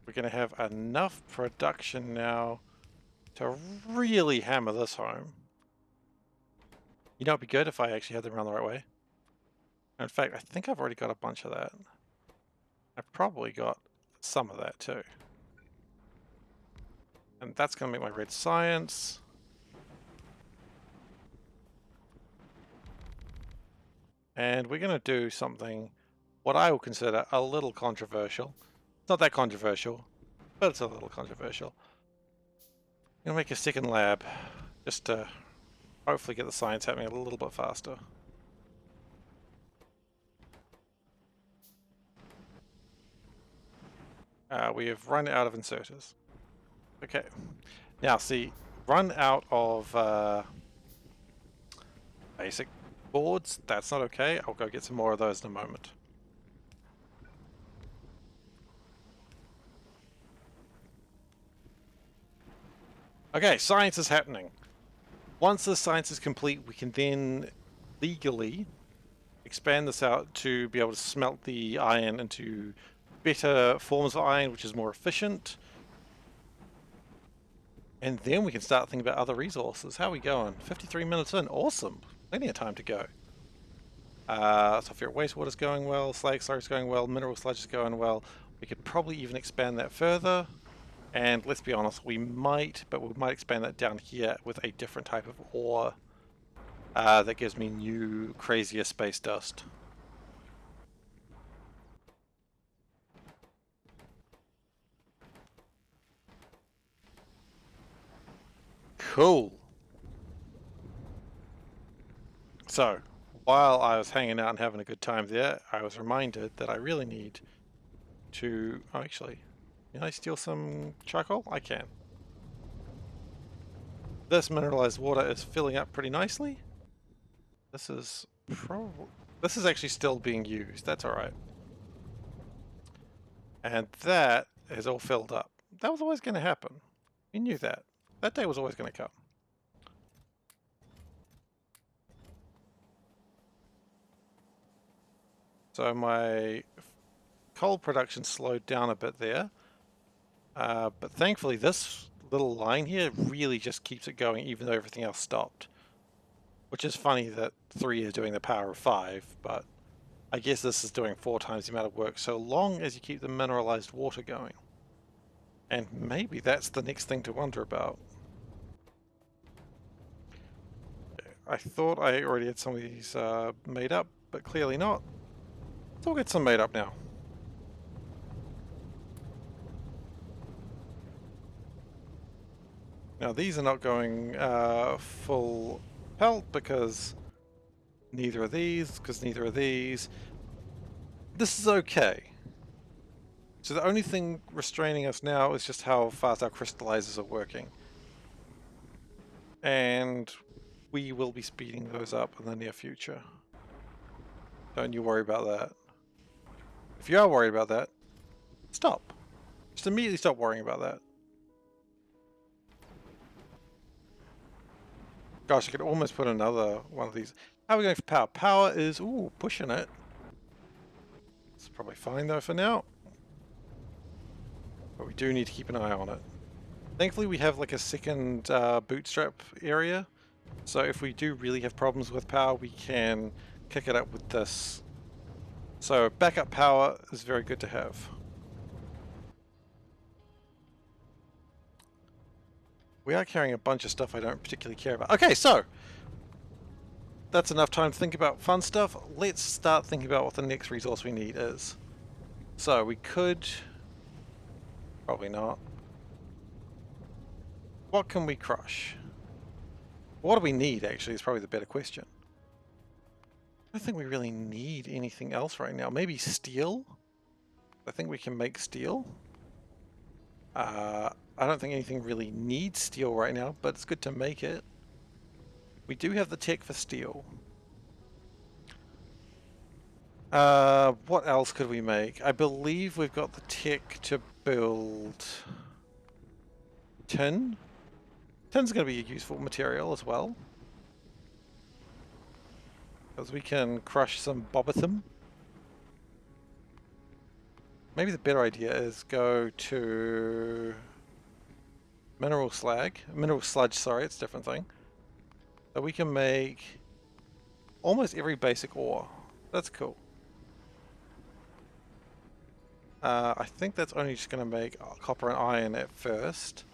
We're going to have enough production now to really hammer this home. You know, it'd be good if I actually had them around the right way. In fact, I think I've already got a bunch of that. I've probably got some of that too. And that's going to make my red science. And we're going to do something, what I will consider a little controversial. It's not that controversial, but it's a little controversial. I'm going to make a second lab, just to hopefully get the science happening a little bit faster. We have run out of inserters. Okay. Now, see, run out of basic boards. That's not okay. I'll go get some more of those in a moment. Okay, science is happening. Once the science is complete, we can then legally expand this out to be able to smelt the iron into better forms of iron, which is more efficient. And then we can start thinking about other resources. How are we going? 53 minutes in. Awesome. Plenty of time to go. Sulfuric wastewater is going well. Slag slurry is going well. Mineral sludge is going well. We could probably even expand that further. And let's be honest, we might expand that down here with a different type of ore that gives me new, crazier space dust. Cool. So, while I was hanging out and having a good time there, I was reminded that I really need to... Oh, actually, can I steal some charcoal? I can. This mineralized water is filling up pretty nicely. This is probably... This is actually still being used. That's alright. And that is all filled up. That was always going to happen. We knew that. That day was always going to come. So my coal production slowed down a bit there. But thankfully this little line here really just keeps it going even though everything else stopped. Which is funny that 3 is doing the power of 5, but I guess this is doing 4 times the amount of work so long as you keep the mineralized water going. And maybe that's the next thing to wonder about. I thought I already had some of these made up, but clearly not. So we'll get some made up now. Now these are not going full pelt because neither of these, This is okay. So the only thing restraining us now is just how fast our crystallizers are working. And we will be speeding those up in the near future. Don't you worry about that. If you are worried about that, stop. Just immediately stop worrying about that. Gosh, I could almost put another one of these. How are we going for power? Power is, ooh, pushing it. It's probably fine though for now. But we do need to keep an eye on it. Thankfully we have like a second bootstrap area. So if we do really have problems with power, we can kick it up with this. So backup power is very good to have. We are carrying a bunch of stuff I don't particularly care about. Okay, so that's enough time to think about fun stuff. Let's start thinking about what the next resource we need is. So we could... Probably not. What can we crush? What do we need, actually, is probably the better question. I don't think we really need anything else right now. Maybe steel? I think we can make steel. I don't think anything really needs steel right now, but it's good to make it. We do have the tech for steel. What else could we make? I believe we've got the tech to build tin. Tin's going to be a useful material as well, because we can crush some bobathum. Maybe the better idea is go to mineral sludge, sorry, it's a different thing. So we can make almost every basic ore. That's cool. I think that's only just going to make copper and iron at first.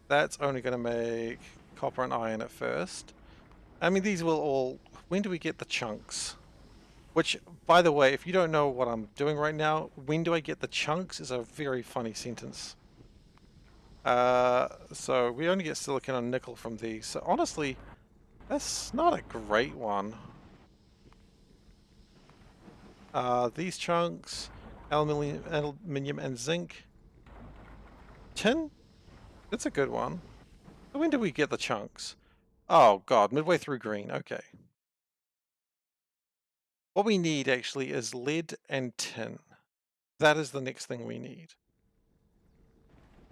That's only going to make copper and iron at first. I mean, these will all... When do we get the chunks? Which, by the way, if you don't know what I'm doing right now, when do I get the chunks is a very funny sentence. So we only get silicon and nickel from these. So honestly, that's not a great one. These chunks, aluminium and zinc. Tin? That's a good one. When do we get the chunks? Oh god, midway through green, okay. What we need actually is lead and tin. That is the next thing we need.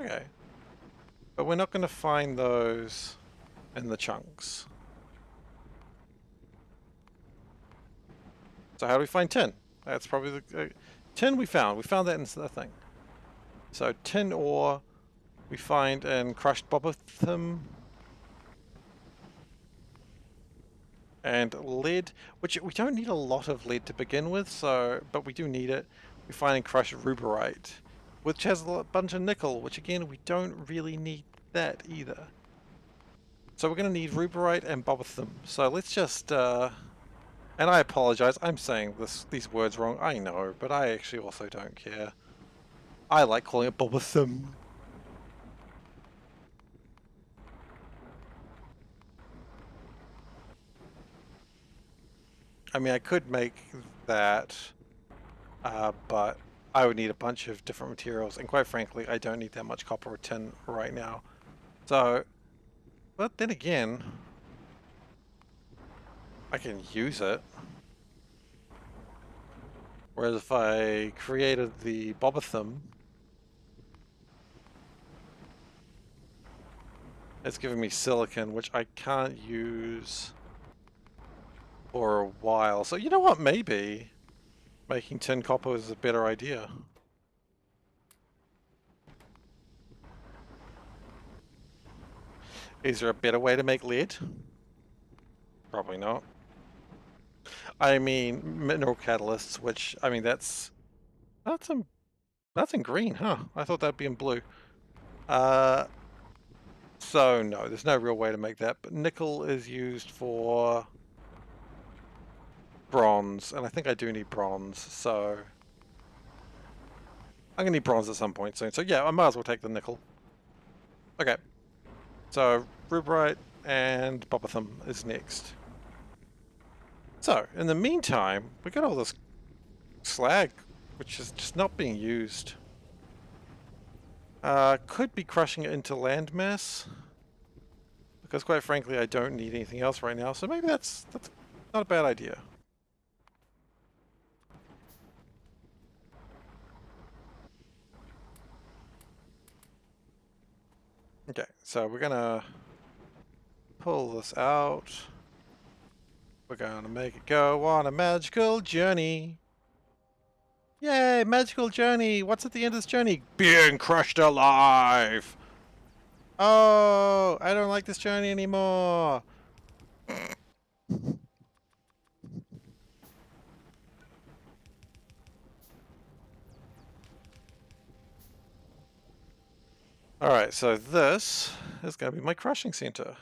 Okay. But we're not going to find those in the chunks. So how do we find tin? That's probably the... tin we found. We found that in the thing. So tin ore we find in crushed bobathum. And lead, which we don't need a lot of lead to begin with, so but we do need it. We find in crushed ruberite, which has a bunch of nickel, which again we don't really need that either. So we're going to need ruberite and bobathum. So let's just, and I apologize, I'm saying these words wrong, I know, but I actually also don't care. I like calling it bobathum. I mean, I could make that, but I would need a bunch of different materials, and quite frankly, I don't need that much copper or tin right now. So, but then again, I can use it. Whereas if I created the bobathum, it's giving me silicon, which I can't use for a while. So you know what, maybe making tin copper is a better idea. Is there a better way to make lead? Probably not. I mean, mineral catalysts, which, I mean, that's in green, huh? I thought that'd be in blue. So no, there's no real way to make that, but nickel is used for bronze, and I think I do need bronze, so I'm gonna need bronze at some point soon. So yeah, I might as well take the nickel. Okay, so ruberite and bobathum is next. So in the meantime, we got all this slag, which is just not being used. Could be crushing it into landmass, because quite frankly I don't need anything else right now, so maybe that's not a bad idea. Okay, so we're gonna pull this out. We're gonna make it go on a magical journey. Yay, magical journey! What's at the end of this journey? Being crushed alive! Oh, I don't like this journey anymore! Alright, so this is gonna be my crushing center.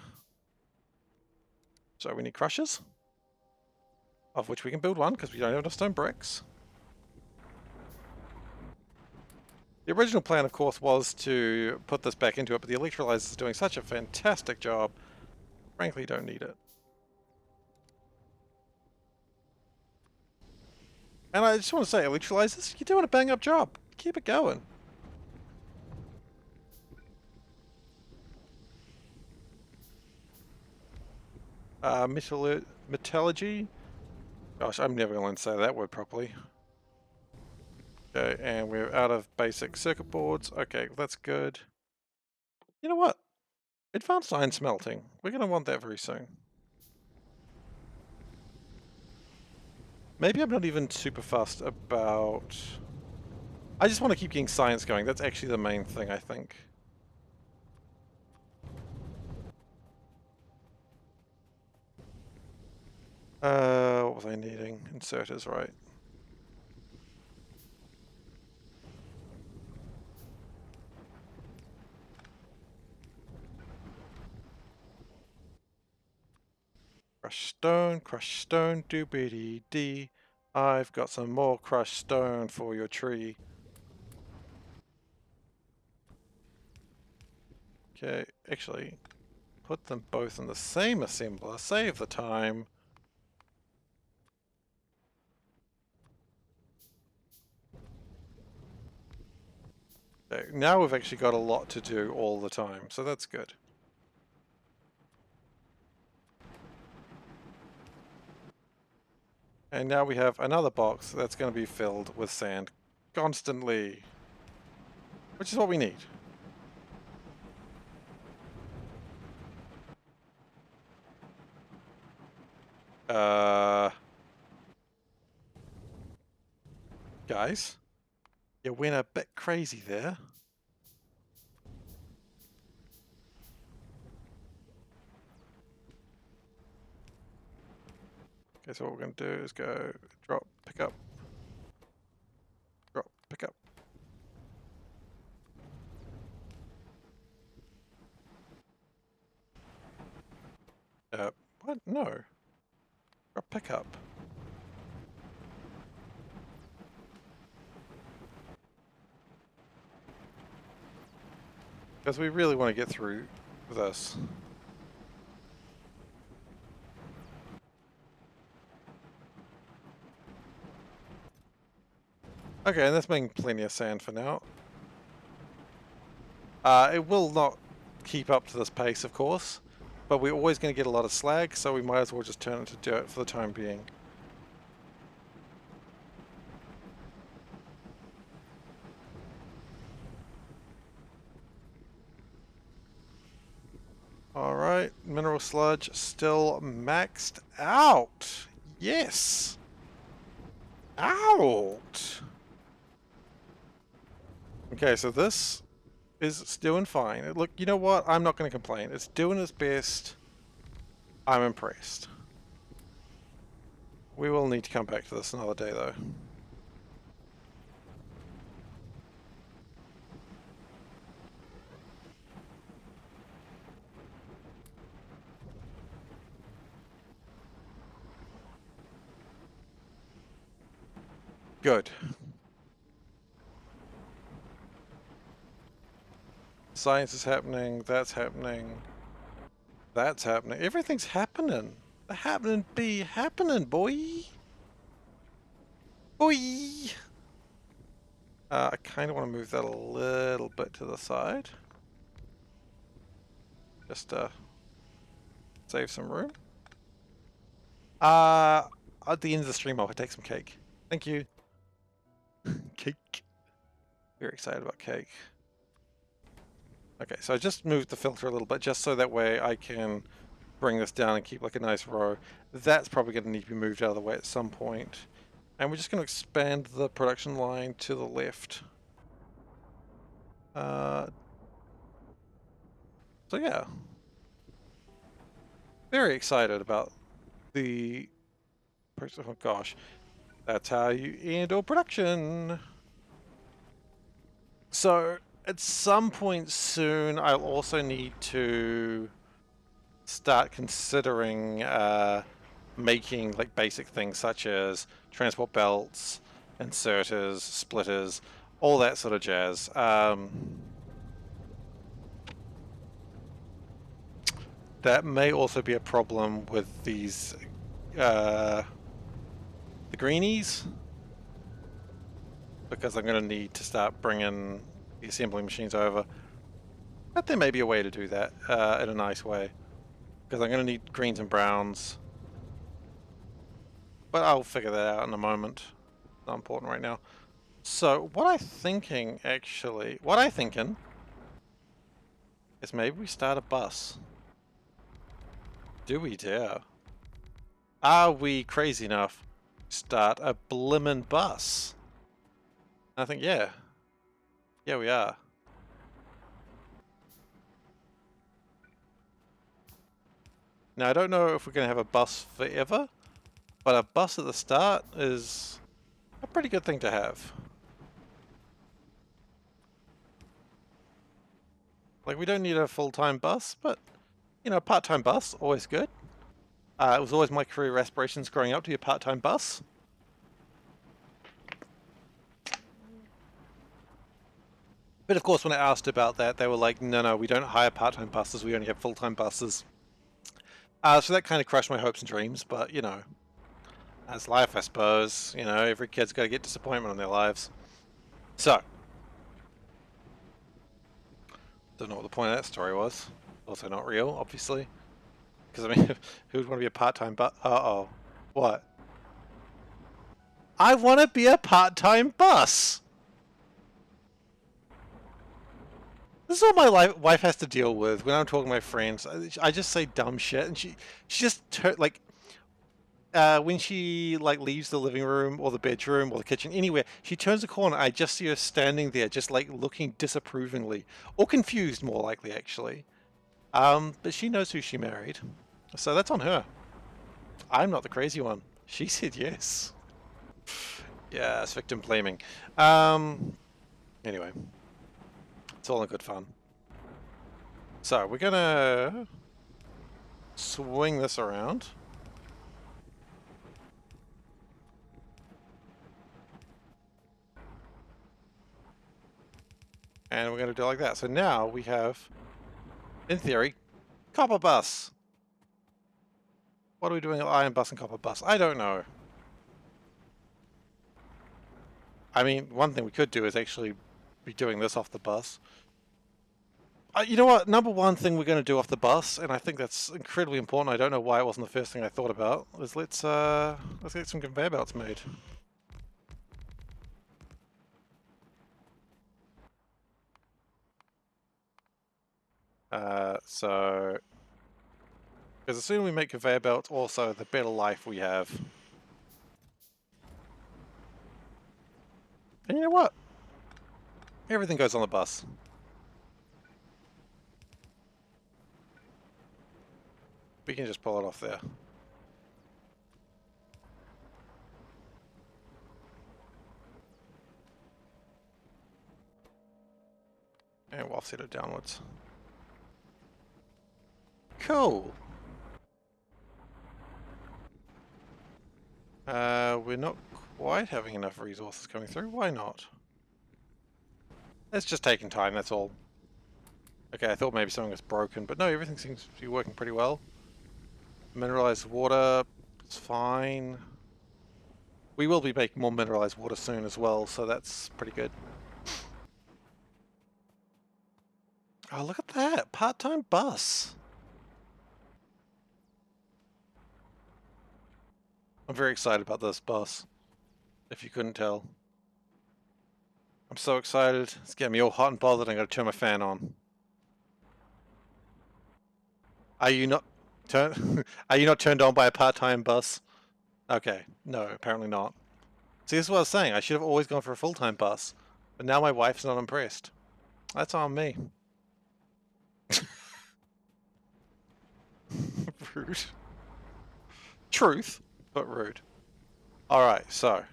So we need crushers, of which we can build one because we don't have enough stone bricks. The original plan, of course, was to put this back into it, but the electrolyzer is doing such a fantastic job. Frankly, don't need it. And I just want to say, electrolyzers, you're doing a bang-up job. Keep it going. Metallurgy. Gosh, I'm never going to say that word properly. Okay, and we're out of basic circuit boards. Okay, that's good. You know what? Advanced iron smelting. We're going to want that very soon. Maybe I'm not even super fussed about... I just want to keep getting science going. That's actually the main thing, I think. What was I needing? Inserters, right. Crushed stone, doobity-dee. I've got some more crushed stone for your tree. Okay, actually, put them both in the same assembler, save the time. Okay, now we've actually got a lot to do all the time, so that's good. And now we have another box that's going to be filled with sand constantly, which is what we need. Guys, you went a bit crazy there. Okay, so what we're going to do is go drop, pick up, drop, pick up. What? No. Drop, pick up. Because we really want to get through this. Okay, and that's making plenty of sand for now. It will not keep up to this pace, of course, but we're always going to get a lot of slag, so we might as well just turn it to dirt for the time being. Alright, mineral sludge still maxed out. Yes! Out! Okay, so this is doing fine. Look, you know what? I'm not going to complain. It's doing its best. I'm impressed. We will need to come back to this another day, though. Good. Science is happening. That's happening. That's happening. Everything's happening. The happening be happening, boy. Boy. I kind of want to move that a little bit to the side. Just save some room. At the end of the stream, I'll take some cake. Thank you. Cake. Very excited about cake. Okay, so I just moved the filter a little bit just so that way I can bring this down and keep like a nice row. That's probably going to need to be moved out of the way at some point. And we're just going to expand the production line to the left. So yeah, very excited about the. Oh gosh, that's how you handle production. So at some point soon, I'll also need to start considering making like basic things such as transport belts, inserters, splitters, all that sort of jazz. That may also be a problem with these the greenies, because I'm going to need to start bringing the assembly machines over. But there may be a way to do that in a nice way, because I'm going to need greens and browns. But I'll figure that out in a moment. Not important right now. So what I'm thinking, actually, is maybe we start a bus. Do we dare? Are we crazy enough to start a blimmin' bus? I think, yeah. Yeah, we are. Now, I don't know if we're going to have a bus forever, but a bus at the start is a pretty good thing to have. Like, we don't need a full-time bus, but, you know, a part-time bus, always good. It was always my career aspirations growing up to be a part-time bus. But of course, when I asked about that, they were like, no, we don't hire part-time buses, we only have full-time buses. So that kind of crushed my hopes and dreams, but, you know, that's life, I suppose. You know, every kid's got to get disappointment in their lives. So, don't know what the point of that story was. Also not real, obviously. Because, I mean, who would want to be a part-time Uh-oh. What? I want to be a part-time bus! This is what my wife has to deal with when I'm talking to my friends. I just say dumb shit, and she just, like, when she, like, leaves the living room or the bedroom or the kitchen, anywhere, she turns the corner, I just see her standing there, just, like, looking disapprovingly. Or confused, more likely, actually. But she knows who she married. So that's on her. I'm not the crazy one. She said yes. Yeah, it's victim blaming. Anyway. It's all in good fun. So, we're gonna swing this around. And we're gonna do it like that. So now we have, in theory, copper bus. What are we doing with iron bus and copper bus? I don't know. I mean, one thing we could do is actually be doing this off the bus. You know what? Number one thing we're going to do off the bus, and I think that's incredibly important. I don't know why it wasn't the first thing I thought about. Is let's get some conveyor belts made. So, because the sooner we make conveyor belts, also the better life we have. And you know what? Everything goes on the bus. We can just pull it off there. And we'll offset it downwards. Cool. We're not quite having enough resources coming through. Why not? It's just taking time, that's all. Okay, I thought maybe something was broken, but no, everything seems to be working pretty well. Mineralized water is fine. We will be making more mineralized water soon as well, so that's pretty good. Oh, look at that! Part-time bus! I'm very excited about this bus, if you couldn't tell. I'm so excited. It's getting me all hot and bothered. I'm going to turn my fan on. Are you not? Are you not turned on by a part-time bus? Okay, no, apparently not. See, this is what I was saying. I should have always gone for a full-time bus, but now my wife's not impressed. That's on me. Rude. Truth, but rude. Alright, so.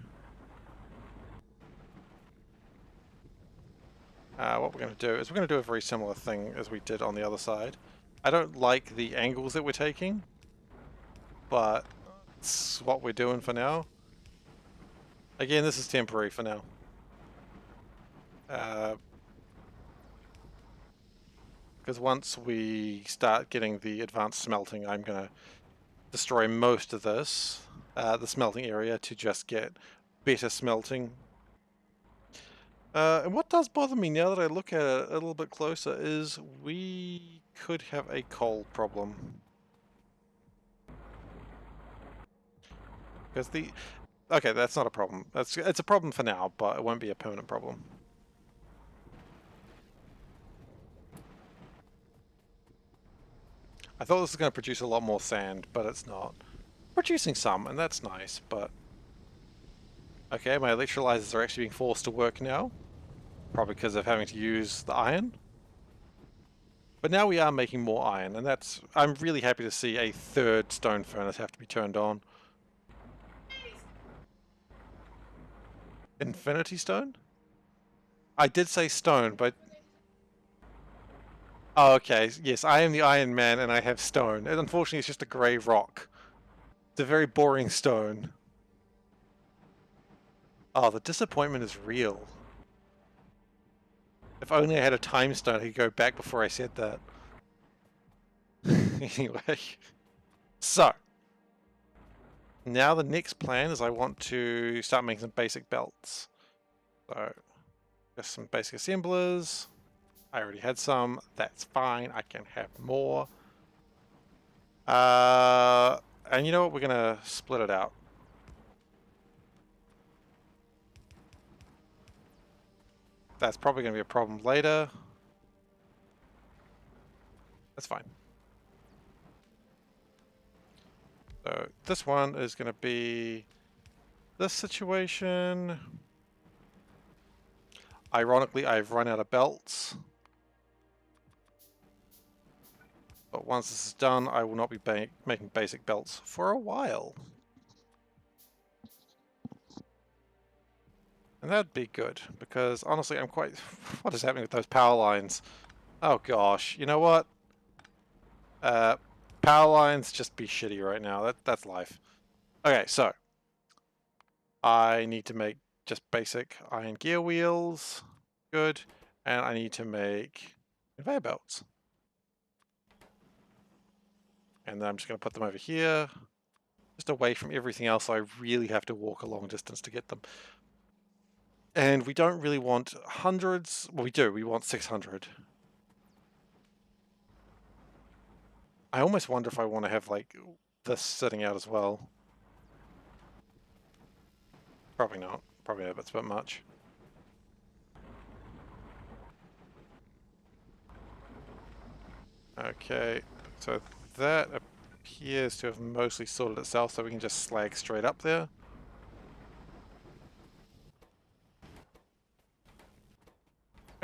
What we're going to do is we're going to do a very similar thing as we did on the other side. I don't like the angles that we're taking, but it's what we're doing for now. Again, this is temporary for now. Because once we start getting the advanced smelting, I'm going to destroy most of this, the smelting area, to just get better smelting. And what does bother me now that I look at it a little bit closer is we could have a coal problem. Because the... Okay, that's not a problem. It's a problem for now, but it won't be a permanent problem. I thought this was going to produce a lot more sand, but it's not. Producing some, and that's nice, but... Okay, my electrolyzers are actually being forced to work now. Probably because of having to use the iron. But now we are making more iron, and that's... I'm really happy to see a third stone furnace have to be turned on. Infinity stone? I did say stone, but... Oh, okay. Yes, I am the Iron Man, and I have stone. And unfortunately, it's just a grey rock. It's a very boring stone. Oh, the disappointment is real. If only I had a time stone, I could go back before I said that. Anyway. So. Now the next plan is I want to start making some basic belts. So, just some basic assemblers. I already had some. That's fine. I can have more. And you know what? We're going to split it out. That's probably going to be a problem later. That's fine. So this one is going to be this situation. Ironically, I've run out of belts. But once this is done, I will not be making basic belts for a while. And that'd be good, because honestly, I'm quite... What is happening with those power lines? Oh gosh, you know what? Power lines just be shitty right now. That's life. Okay, so I need to make just basic iron gear wheels. Good. And I need to make conveyor belts. And then I'm just going to put them over here. Just away from everything else. I really have to walk a long distance to get them. And we don't really want hundreds. Well, we do. We want 600. I almost wonder if I want to have, like, this sitting out as well. Probably not. Probably a bit much. Okay, so that appears to have mostly sorted itself, so we can just slag straight up there.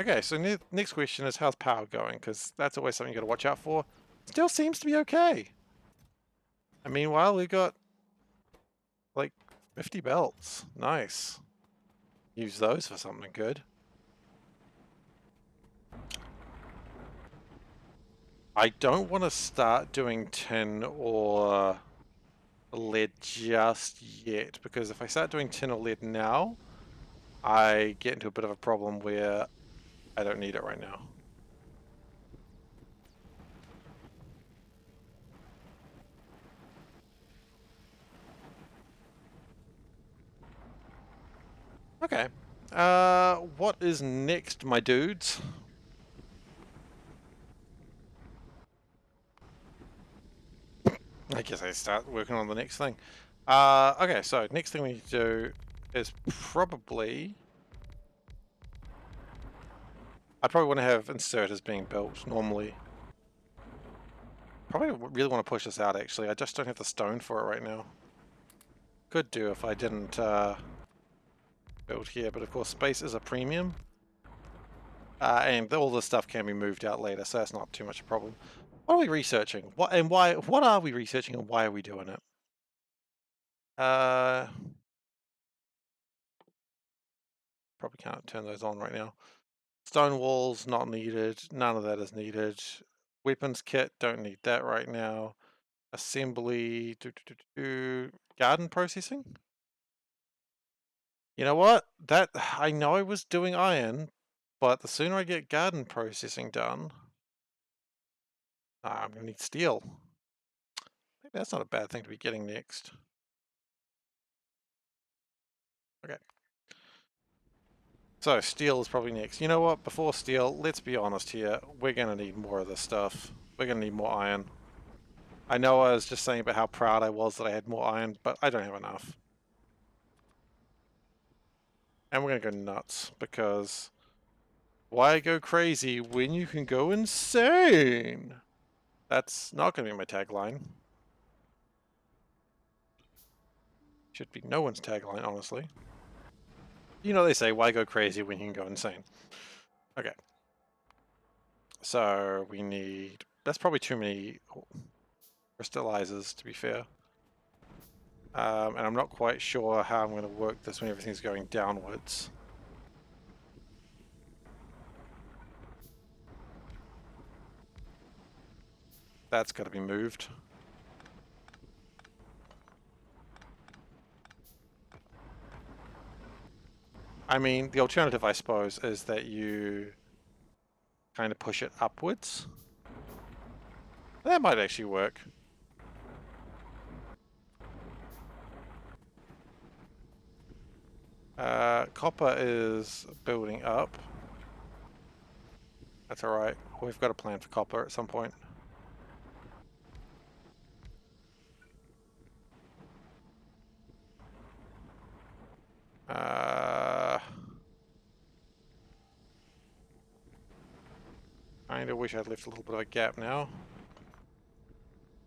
Okay, so next question is how's power going? Because that's always something you got to watch out for. Still seems to be okay. And meanwhile, we got like 50 belts. Nice. Use those for something good. I don't want to start doing tin or lead just yet, because if I start doing tin or lead now, I get into a bit of a problem where I don't need it right now. Okay. What is next, my dudes? I guess I start working on the next thing. Okay, so next thing we need to do is probably... I'd probably want to have inserters being built normally. Probably really want to push this out, actually. I just don't have the stone for it right now. Could do if I didn't build here, but of course space is a premium. And all this stuff can be moved out later, so that's not too much a problem. What are we researching? What and why? What are we researching and why are we doing it? Probably can't turn those on right now. Stone walls, not needed. None of that is needed. Weapons kit, don't need that right now. Assembly, garden processing? You know what? That, I know I was doing iron, but the sooner I get garden processing done, I'm gonna need steel. Maybe that's not a bad thing to be getting next. Okay. So steel is probably next. You know what? Before steel, let's be honest here. We're gonna need more of this stuff. We're gonna need more iron. I know I was just saying about how proud I was that I had more iron, but I don't have enough. And we're gonna go nuts, because why go crazy when you can go insane? That's not gonna be my tagline. Should be no one's tagline, honestly. You know they say, why go crazy when you can go insane? Okay. So we need... That's probably too many crystallizers, to be fair. And I'm not quite sure how I'm going to work this when everything's going downwards. That's got to be moved. I mean, the alternative, I suppose, is that you kind of push it upwards. That might actually work. Copper is building up. That's alright. We've got a plan for copper at some point. Kinda wish I'd left a little bit of a gap now.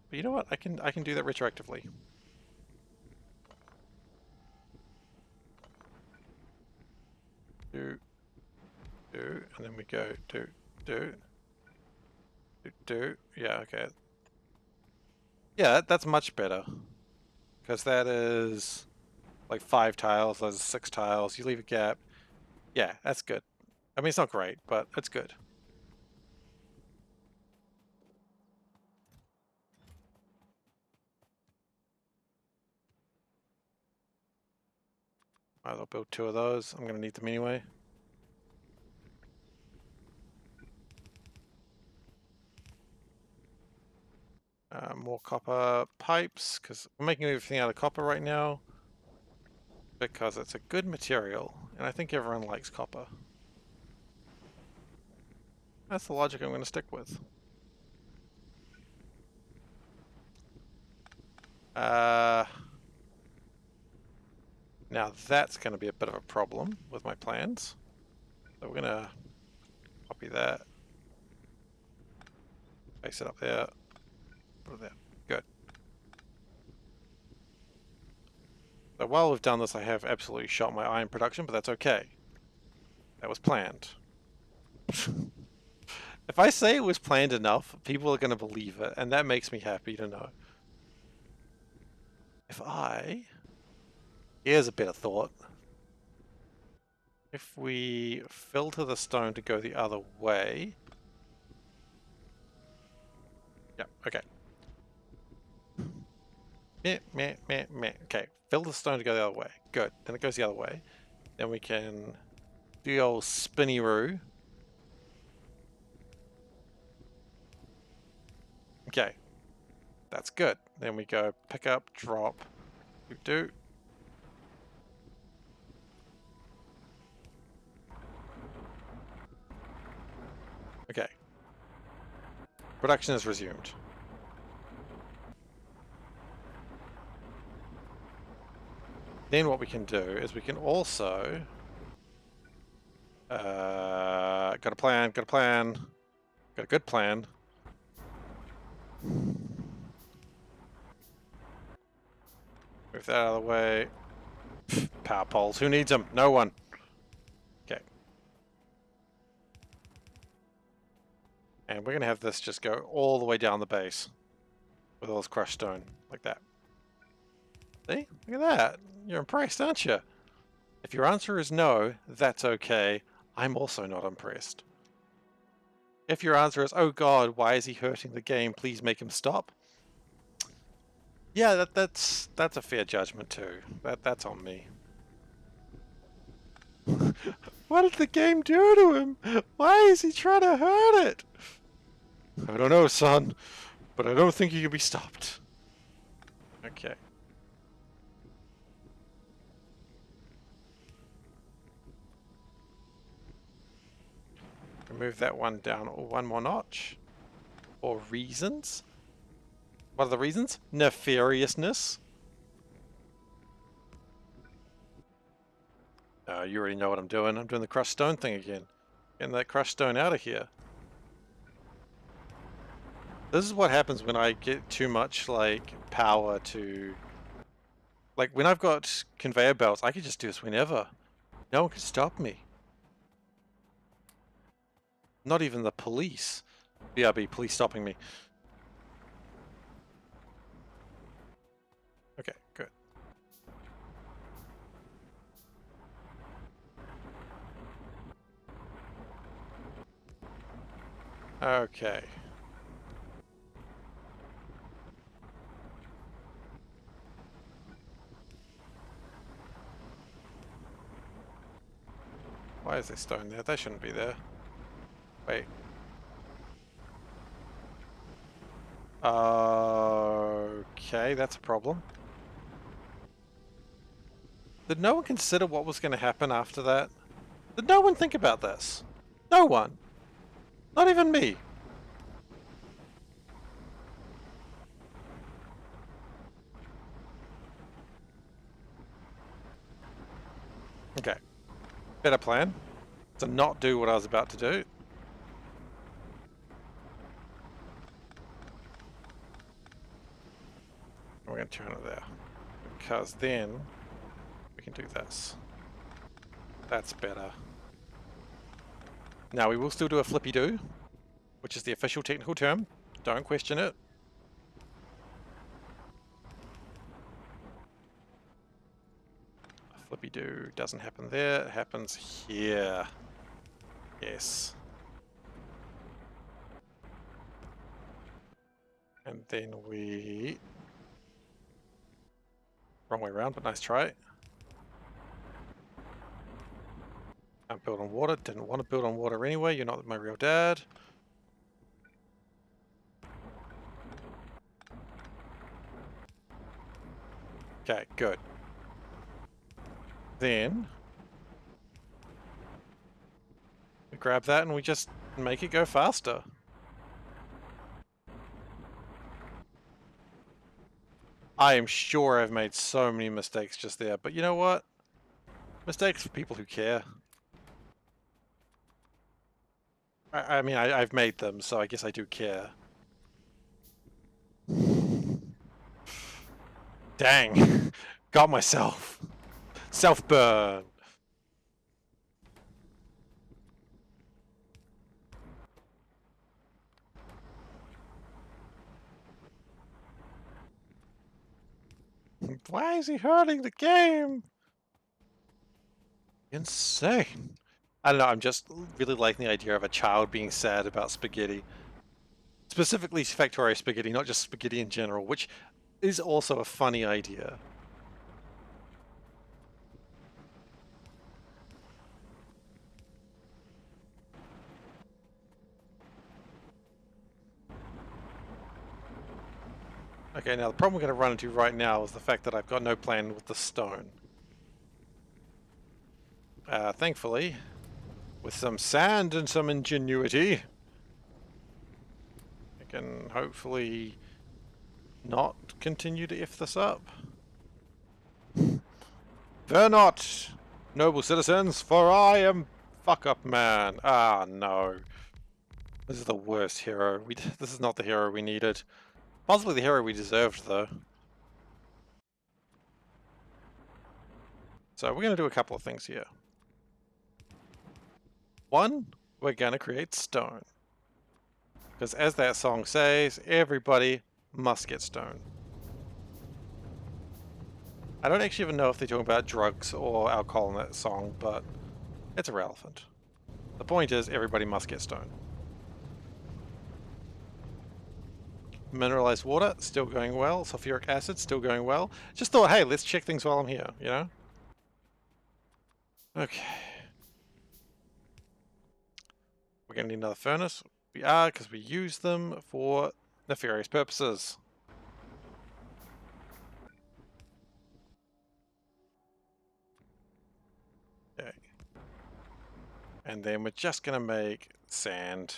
But you know what? I can do that retroactively. Do, and then we go do. Yeah, okay. Yeah, that's much better. Because that is like 5 tiles, those are 6 tiles, you leave a gap. Yeah, that's good. I mean, it's not great, but it's good. Might as well build 2 of those. I'm going to need them anyway. More copper pipes, because we're making everything out of copper right now. Because it's a good material, and I think everyone likes copper. That's the logic I'm going to stick with. Now that's going to be a bit of a problem with my plans. So we're going to copy that. Place it up there. Put it there. Good. So while we've done this, I have absolutely shot my iron production, but that's okay. That was planned. If I say it was planned enough, people are going to believe it, and that makes me happy to know. Here's a bit of thought. If we filter the stone to go the other way... Yeah, okay. Okay, fill the stone to go the other way. Good, then it goes the other way. Then we can do the old spinny-roo. Okay, that's good. Then we go pick up, drop, do. Okay. Production is resumed. Then what we can do is we can also... got a plan, got a good plan. Move that out of the way. Power poles. Who needs them? No one. Okay. And we're going to have this just go all the way down the base. With all this crushed stone. Like that. See? Look at that. You're impressed, aren't you? If your answer is no, that's okay. I'm also not impressed. If your answer is, oh god, why is he hurting the game? Please make him stop. Yeah, that's a fair judgment too. That's on me. What did the game do to him? Why is he trying to hurt it? I don't know, son, but I don't think he can be stopped. Okay. Move that one down one more notch. For reasons? What are the reasons? Nefariousness. You already know what I'm doing. I'm doing the crushed stone thing again. Getting that crushed stone out of here. This is what happens when I get too much, like, power to... Like, when I've got conveyor belts, I can just do this whenever. No one can stop me. Not even the police. BRB, police stopping me. Okay, good. Okay. Why is there stone there? They shouldn't be there. Wait. Okay, that's a problem. Did no one consider what was going to happen after that? Did no one think about this? No one. Not even me. Okay. Better plan. To not do what I was about to do. We're going to turn it there. Because then we can do this. That's better. Now we will still do a flippy do, which is the official technical term. Don't question it. A flippy do doesn't happen there, it happens here. Yes. And then we... Wrong way around, but nice try. Can't build on water, didn't want to build on water anyway, you're not my real dad. Okay, good. Then we grab that and we just make it go faster. I am sure I've made so many mistakes just there, but you know what? Mistakes for people who care. I mean, I've made them, so I guess I do care. Dang. Got myself. Self-burn. Why is he hurting the game? Insane. I don't know, I'm just really liking the idea of a child being sad about spaghetti. Specifically Factorio spaghetti, not just spaghetti in general, which is also a funny idea. Okay, now the problem we're going to run into right now is the fact that I've got no plan with the stone. Thankfully, with some sand and some ingenuity, I can hopefully not continue to F this up. Fear not, noble citizens, for I am fuck-up man. Ah, no. This is the worst hero. This is not the hero we needed. Possibly the hero we deserved, though. So we're going to do a couple of things here. One, we're going to create stone. Because as that song says, everybody must get stone. I don't actually even know if they're talking about drugs or alcohol in that song, but it's irrelevant. The point is, everybody must get stone. Mineralized water, still going well. Sulfuric acid, still going well. Just thought, hey, let's check things while I'm here, you know? Okay. We're going to need another furnace. We are, because we use them for nefarious purposes. Okay. And then we're just going to make sand.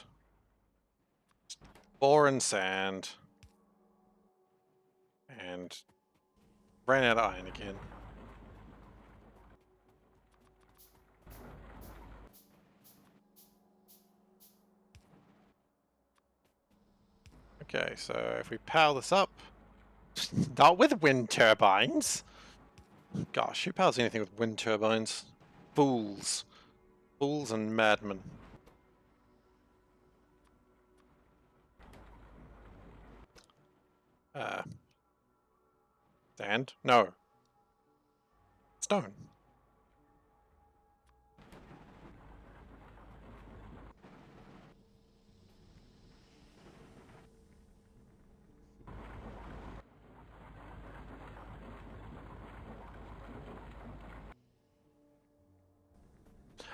Ore and sand. And ran out of iron again. Okay, so if we power this up, not with wind turbines. Gosh, who powers anything with wind turbines? Fools. Fools and madmen. Sand? No. Stone.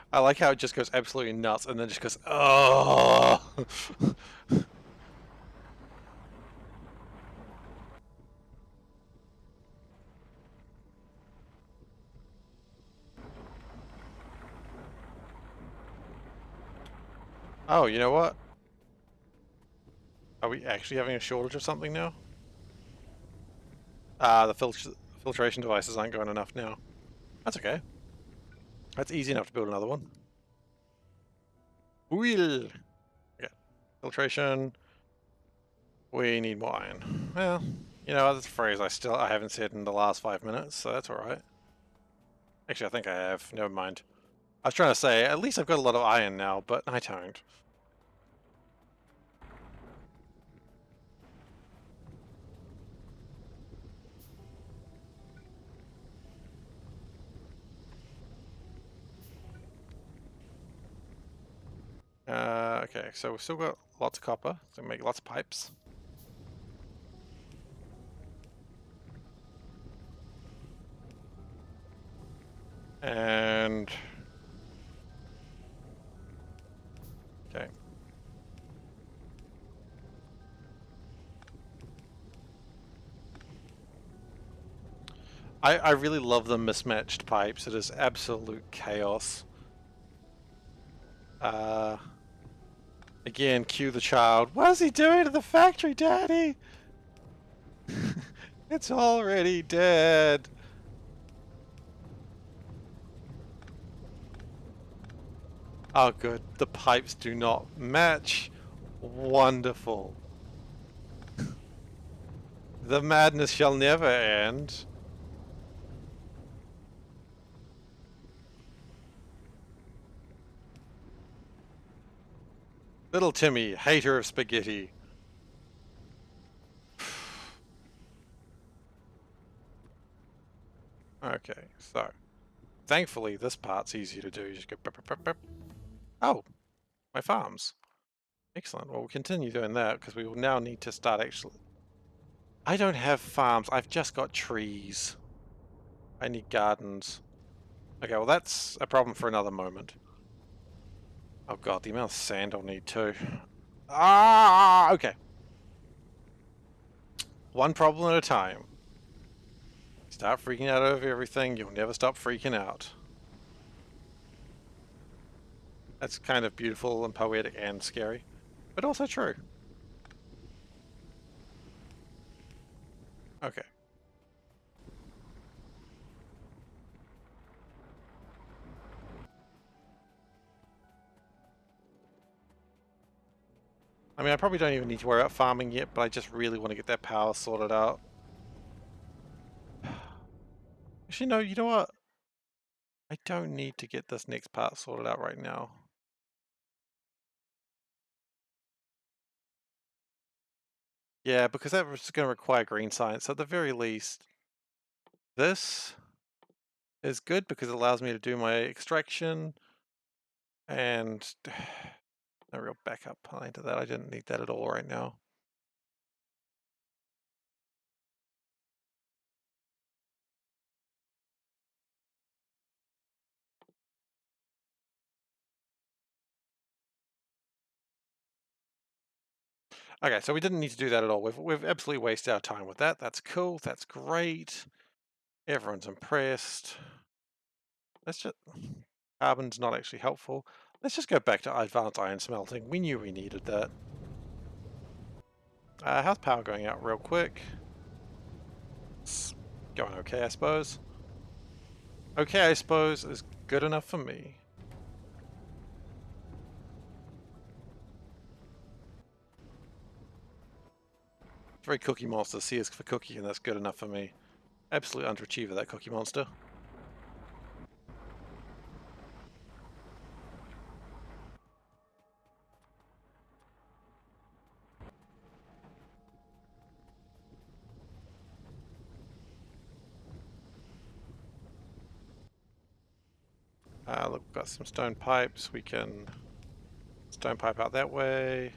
I like how it just goes absolutely nuts and then just goes, oh. Oh, you know what? Are we actually having a shortage of something now? The filtration devices aren't going enough now. That's okay. That's easy enough to build another one. Wheel. Okay. Filtration. We need more iron. Well, you know, that's a phrase I haven't said in the last 5 minutes, so that's alright. Actually, I think I have. Never mind. I was trying to say, at least I've got a lot of iron now, but I don't. Okay, so we've still got lots of copper, so we make lots of pipes. And... okay. I really love the mismatched pipes. It is absolute chaos. Again, cue the child. What is he doing to the factory, Daddy? It's already dead. Oh, good. The pipes do not match. Wonderful. The madness shall never end. Little Timmy, hater of spaghetti. Okay, so thankfully this part's easy to do. You just go burp, burp, burp, burp. Oh, my farms. Excellent. Well, we'll continue doing that because we will now need to start actually... I don't have farms. I've just got trees. I need gardens. Okay, well that's a problem for another moment. Oh god, the amount of sand I'll need too. Ah, okay. One problem at a time. Start freaking out over everything, you'll never stop freaking out. That's kind of beautiful and poetic and scary, but also true. Okay. I mean, I probably don't even need to worry about farming yet, but I just really want to get that power sorted out. Actually, no, you know what? I don't need to get this next part sorted out right now. Yeah, because that was going to require green science. So at the very least, this is good because it allows me to do my extraction and no real backup plan to that. I didn't need that at all right now. Okay, so we didn't need to do that at all. We've absolutely wasted our time with that. That's cool. That's great. Everyone's impressed. Let's just... Carbon's not actually helpful. Let's just go back to advanced iron smelting. We knew we needed that. How's power going out real quick? It's going okay, I suppose. Okay, I suppose is good enough for me. Very Cookie Monster. C is for cookie, and that's good enough for me. Absolute underachiever, that Cookie Monster. Look, we've got some stone pipes. We can stone pipe out that way.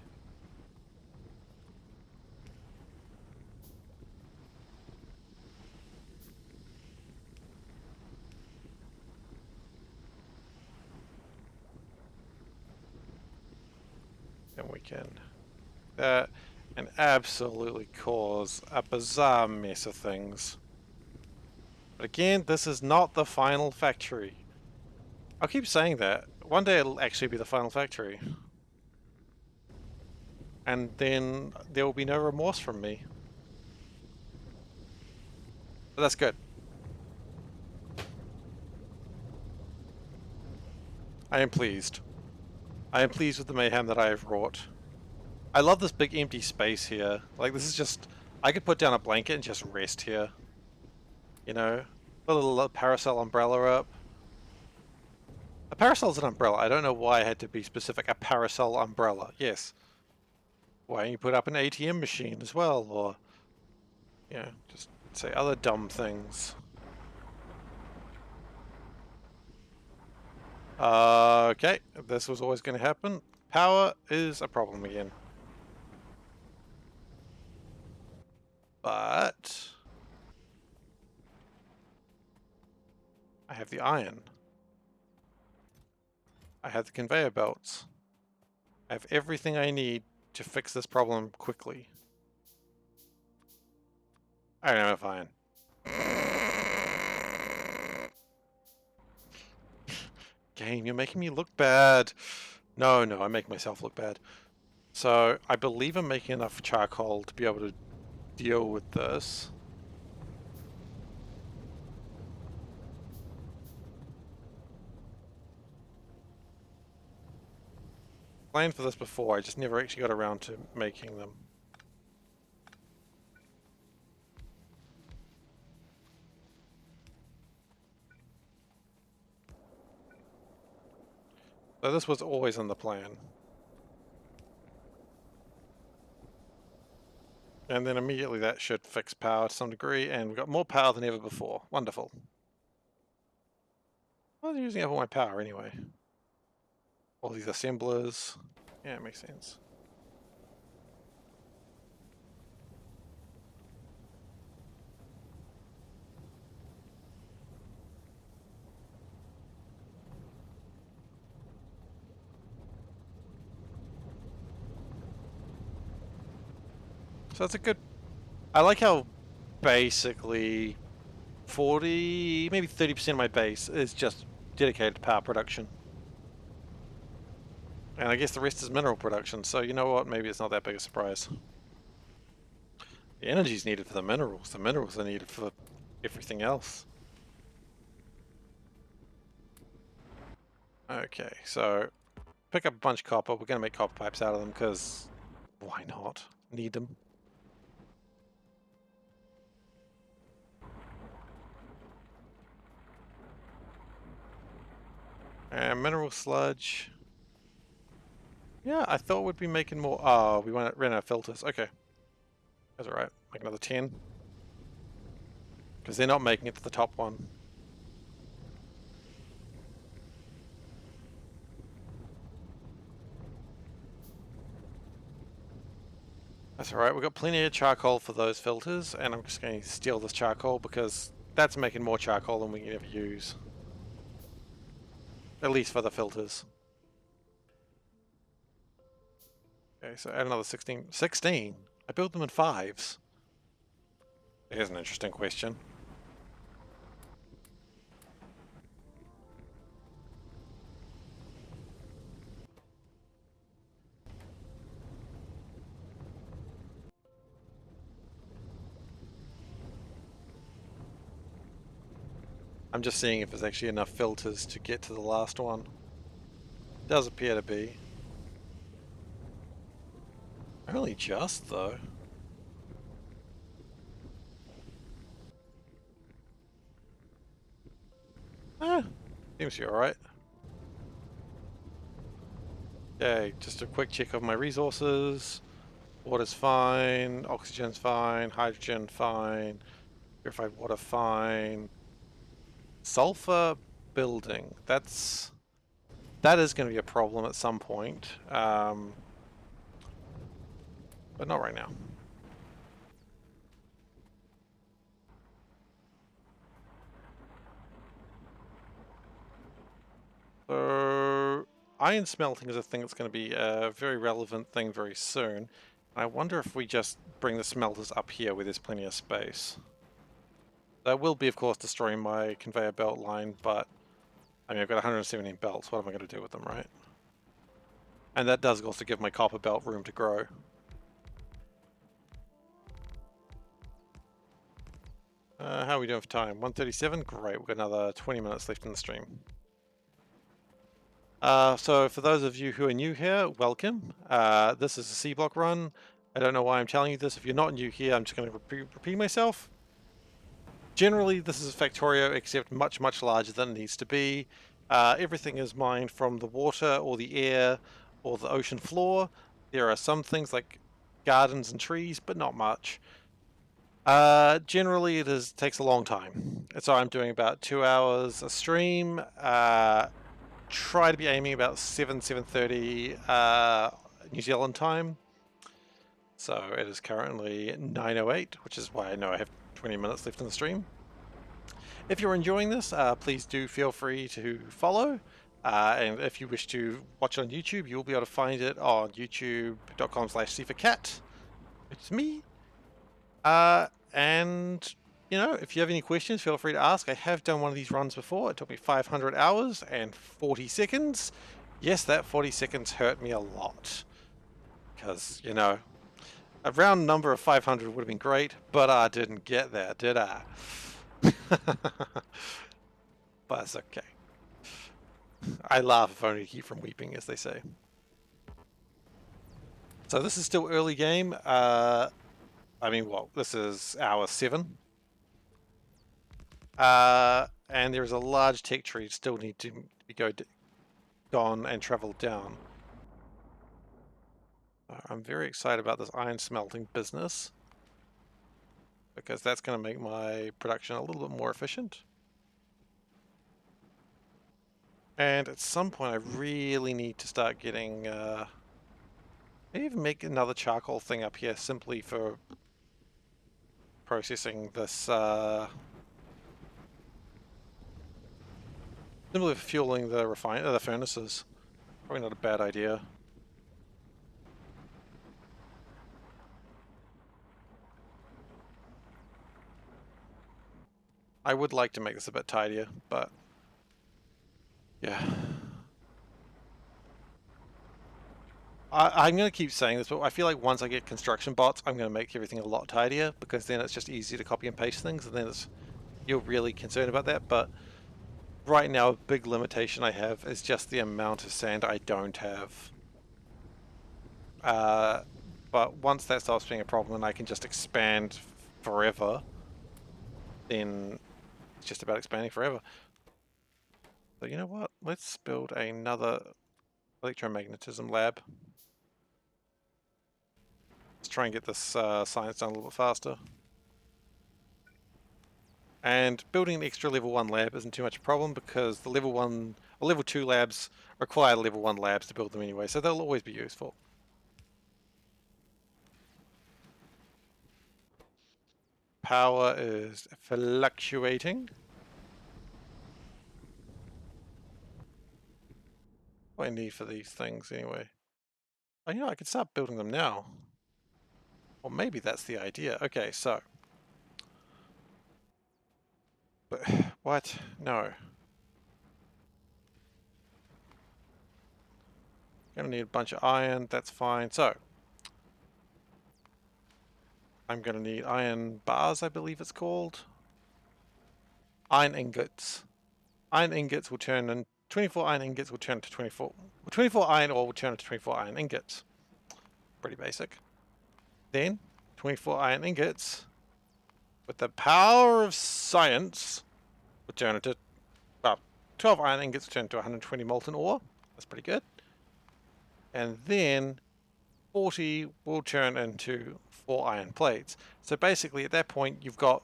And we can that and absolutely cause a bizarre mess of things. But again, this is not the final factory. I'll keep saying that. One day it'll actually be the final factory. And then there will be no remorse from me. But that's good. I am pleased. I am pleased with the mayhem that I have wrought. I love this big empty space here. Like, this is just... I could put down a blanket and just rest here. You know? Put a little parasol umbrella up. A parasol's an umbrella. I don't know why I had to be specific. A parasol umbrella. Yes. Why don't you put up an ATM machine as well? Or, you know, just say other dumb things. Okay, this was always going to happen. Power is a problem again. But I have the iron. I have the conveyor belts. I have everything I need to fix this problem quickly. I don't know if iron. Game, you're making me look bad. No, I make myself look bad. So, I believe I'm making enough charcoal to be able to deal with this. Planned for this before, I just never actually got around to making them. So this was always in the plan. And then immediately that should fix power to some degree, and we've got more power than ever before. Wonderful. Why was I using up all my power anyway? All these assemblers. Yeah, it makes sense. So it's a good... I like how basically 40, maybe 30% of my base is just dedicated to power production. And I guess the rest is mineral production, so you know what, maybe it's not that big a surprise. The energy's needed for the minerals are needed for everything else. Okay, so pick up a bunch of copper. We're going to make copper pipes out of them because why not? Need them. And mineral sludge. Yeah, I thought we'd be making more. Oh, we ran out of filters. Okay. That's alright. Make another 10. Because they're not making it to the top one. That's alright, we've got plenty of charcoal for those filters, and I'm just going to steal this charcoal because that's making more charcoal than we can ever use. At least for the filters. Okay, so add another 16. 16? I built them in 5s. Here's an interesting question. I'm just seeing if there's actually enough filters to get to the last one. Does appear to be. Only just, though. Seems to be alright. Okay, just a quick check of my resources. Water's fine, oxygen's fine, hydrogen fine, purified water fine. Sulfur building, that is going to be a problem at some point, but not right now. So iron smelting is a thing that's going to be a very relevant thing very soon. I wonder if we just bring the smelters up here where there's plenty of space. That will be, of course, destroying my conveyor belt line, but I mean, I've got 117 belts. What am I going to do with them, right? And that does also give my copper belt room to grow. How are we doing for time? 1:37? Great, we've got another 20 minutes left in the stream. So for those of you who are new here, welcome. This is a SeaBlock run. I don't know why I'm telling you this. If you're not new here, I'm just going to repeat myself. Generally, this is a Factorio, except much, much larger than it needs to be. Everything is mined from the water or the air or the ocean floor. There are some things like gardens and trees, but not much. Generally, takes a long time. So I'm doing about 2 hours a stream. Try to be aiming about 7:30 New Zealand time. So it is currently 9:08, which is why I know I have 20 minutes left in the stream. If you're enjoying this, please do feel free to follow. And if you wish to watch it on YouTube, you'll be able to find it on youtube.com/SeiferKatt. It's me. And you know, if you have any questions, feel free to ask. I have done one of these runs before. It took me 500 hours and 40 seconds. Yes, that 40 seconds hurt me a lot. Because, you know, a round number of 500 would have been great, but I didn't get there, did I? But it's okay. I laugh if only to keep from weeping, as they say. So this is still early game. I mean, well, this is hour 7. And there's a large tech tree still need to be gone and traveled down. I'm very excited about this iron smelting business because that's going to make my production a little bit more efficient. And at some point I really need to start getting maybe even make another charcoal thing up here simply for processing this simply for fueling the furnaces. Probably not a bad idea. I would like to make this a bit tidier, but yeah. I'm going to keep saying this, but I feel like once I get construction bots, I'm going to make everything a lot tidier because then it's just easy to copy and paste things, and then you're really concerned about that. But right now, a big limitation I have is just the amount of sand I don't have. But once that stops being a problem and I can just expand forever, then it's just about expanding forever. So you know what? let's build another electromagnetism lab. Let's try and get this science done a little bit faster. And building an extra level 1 lab isn't too much a problem because the level 1 or level 2 labs require level 1 labs to build them anyway, so they'll always be useful. Power is fluctuating. What do I need for these things anyway? Oh, you know, I could start building them now. Or maybe that's the idea. Okay, so. But, what? No. Gonna need a bunch of iron, that's fine. So. I'm gonna need iron bars, I believe it's called. Iron ingots. Iron ingots will turn in 24 iron ingots will turn into 24. 24 iron ore will turn into 24 iron ingots. Pretty basic. Then 24 iron ingots with the power of science will turn into, well, 12 iron ingots will turn into 120 molten ore. That's pretty good. And then 40 will turn into 4 iron plates. So basically at that point you've got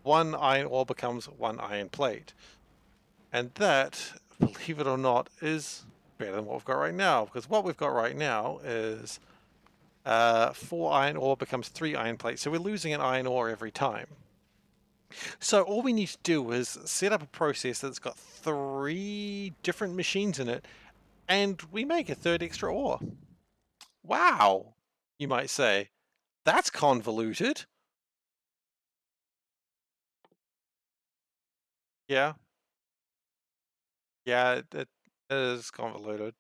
1 iron ore becomes 1 iron plate. And that, believe it or not, is better than what we've got right now. Because what we've got right now is 4 iron ore becomes 3 iron plates. So we're losing an iron ore every time. So all we need to do is set up a process that's got 3 different machines in it, and we make a 3rd extra ore. Wow, you might say. That's convoluted. Yeah. Yeah, it is convoluted.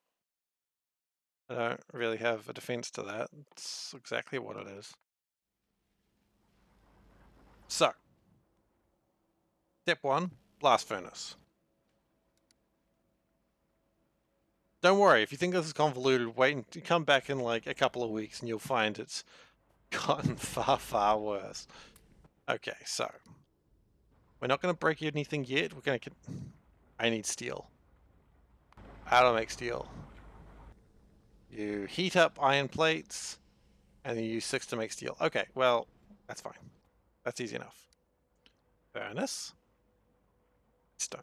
I don't really have a defense to that. It's exactly what it is. So, step 1, blast furnace. Don't worry, if you think this is convoluted, wait and come back in like a couple of weeks and you'll find it's gotten far, far worse. Okay, so we're not going to break anything yet. We're going to... I need steel. How do I make steel? You heat up iron plates, and then you use 6 to make steel. Okay, well, that's fine. That's easy enough. Furnace. Stone.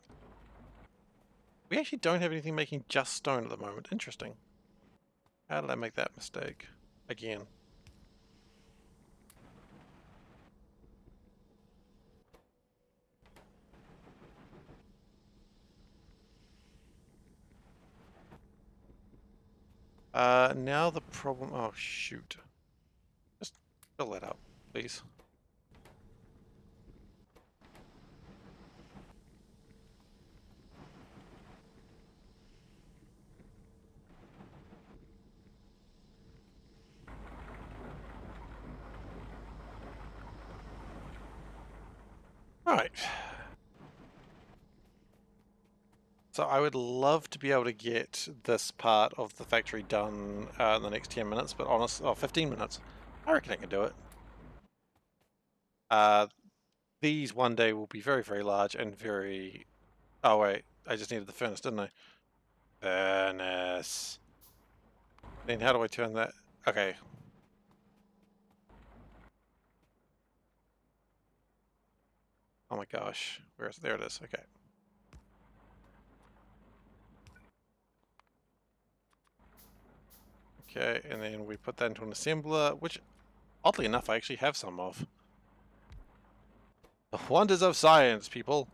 We actually don't have anything making just stone at the moment. Interesting. How did I make that mistake? Again. Now the problem... Oh, shoot. Just fill that up, please. Alright. So I would love to be able to get this part of the factory done in the next 10 minutes, but honestly, 15 minutes. I reckon I can do it. These one day will be very, very large and very... Oh wait, I just needed the furnace, didn't I? Furnace. Then how do I turn that? Okay. Oh my gosh, where is it? There it is, okay. Okay, and then we put that into an assembler, which, oddly enough, I actually have some of. The wonders of science, people.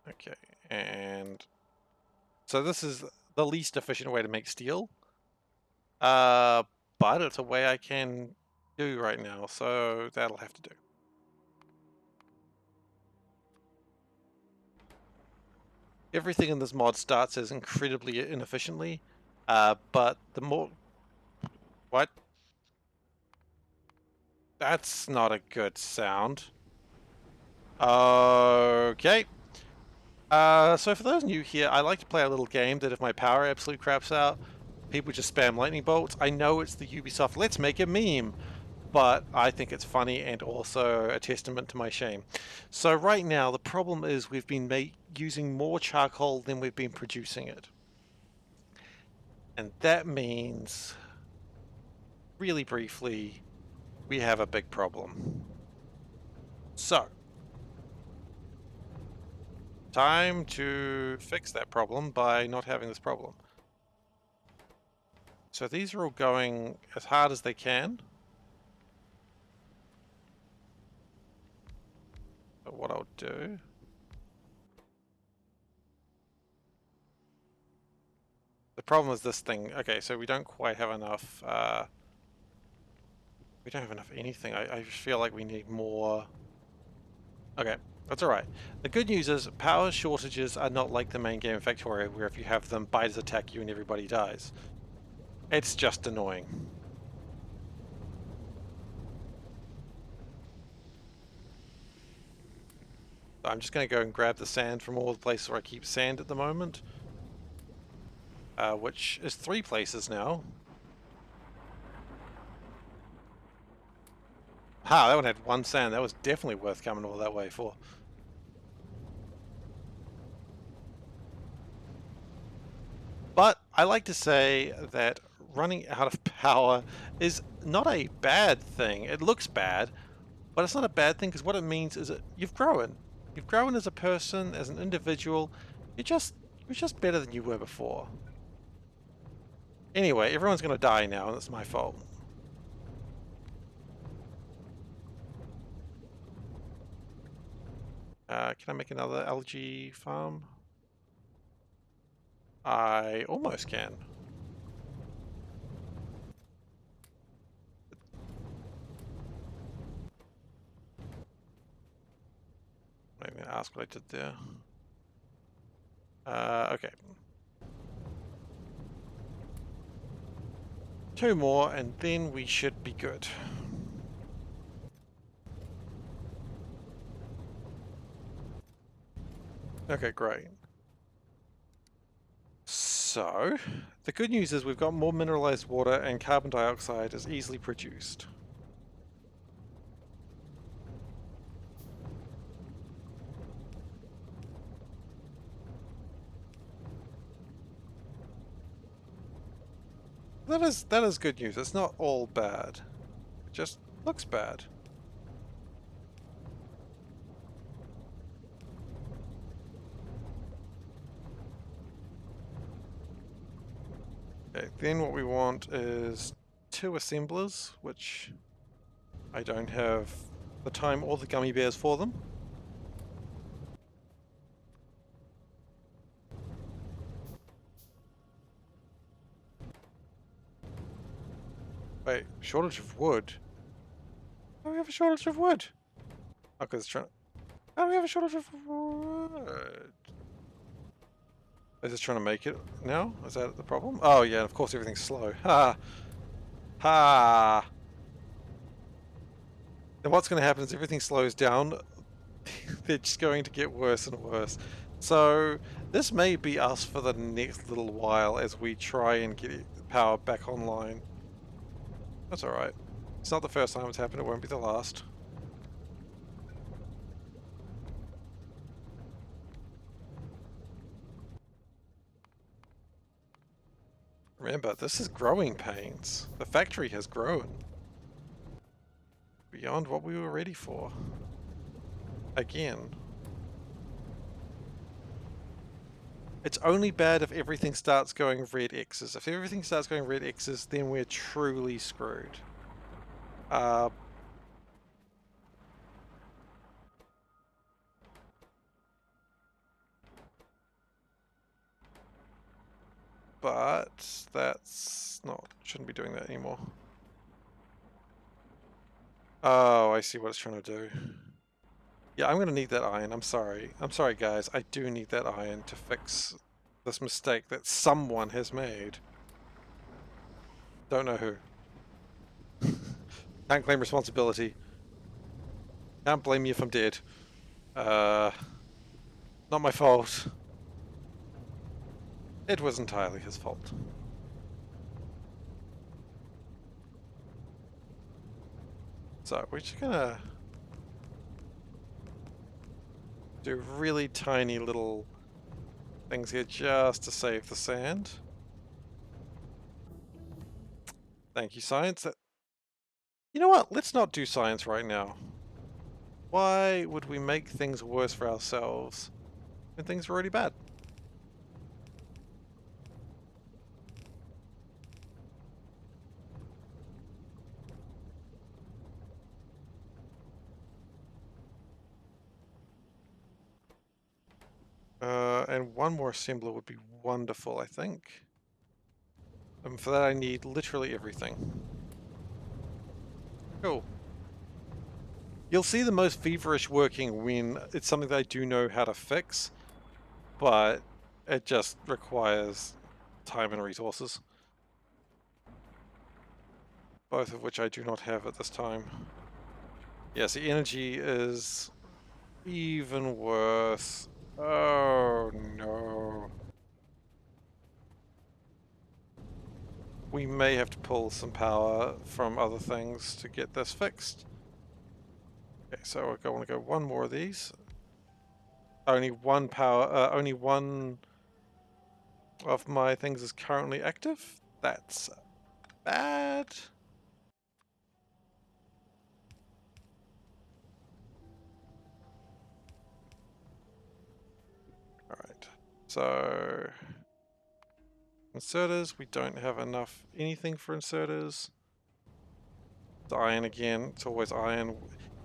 Okay, and so this is the least efficient way to make steel. But it's a way I can do right now, so that'll have to do. Everything in this mod starts as incredibly inefficiently, but the more... What? That's not a good sound. Okay. So for those new here, I like to play a little game that if my power absolutely craps out, people just spam lightning bolts. I know it's the Ubisoft, let's make a meme. but I think it's funny and also a testament to my shame. So right now the problem is we've been using more charcoal than we've been producing it. And that means, really briefly, we have a big problem. So, time to fix that problem by not having this problem. So these are all going as hard as they can. But what I'll do... The problem is this thing. Okay, so we don't quite have enough... we don't have enough anything. I just feel like we need more... Okay, that's alright. The good news is power shortages are not like the main game of Factorio, where if you have them, biters attack you and everybody dies. It's just annoying. I'm just going to go and grab the sand from all the places where I keep sand at the moment. Which is 3 places now. Ha, that one had 1 sand. That was definitely worth coming all that way for. But I like to say that running out of power is not a bad thing. It looks bad, but it's not a bad thing because what it means is that you've grown. You've grown as a person, as an individual. You're just better than you were before. Anyway, everyone's going to die now, and it's my fault. Can I make another algae farm? I almost can. I'm going to ask what I did there. Okay. 2 more, and then we should be good. Okay, great. So, the good news is we've got more mineralized water and carbon dioxide is easily produced. That is good news. It's not all bad. It just looks bad. Okay, then what we want is 2 assemblers, which I don't have the time or the gummy bears for them. Wait, shortage of wood? How do we have a shortage of wood? Oh, because it's trying... How do we have a shortage of wood? Is it trying to make it now? Is that the problem? Oh yeah, of course everything's slow. Ha! Ha! Then what's going to happen is everything slows down. They're just going to get worse and worse. So this may be us for the next little while as we try and get power back online. That's alright. It's not the first time it's happened, it won't be the last. Remember, this is growing pains. The factory has grown beyond what we were ready for. Again. It's only bad if everything starts going red X's. If everything starts going red X's, then we're truly screwed. But that's not... shouldn't be doing that anymore. Oh, I see what it's trying to do. Yeah, I'm gonna need that iron. I'm sorry. I'm sorry, guys. I do need that iron to fix this mistake that someone has made. Don't know who. Can't claim responsibility. Can't blame me if I'm dead. Not my fault. It was entirely his fault. So we're just gonna do really tiny little things here just to save the sand. Thank you, science. You know what? Let's not do science right now. Why would we make things worse for ourselves when things are already bad? And one more assembler would be wonderful, I think. And for that I need literally everything. Cool. You'll see the most feverish working when it's something that I do know how to fix, but it just requires time and resources. Both of which I do not have at this time. Yes, the energy is even worse. Oh no. We may have to pull some power from other things to get this fixed. Okay, so I want to go one more of these. Only one only one of my things is currently active. That's bad. Alright, so inserters, we don't have enough anything for inserters. It's iron again, it's always iron.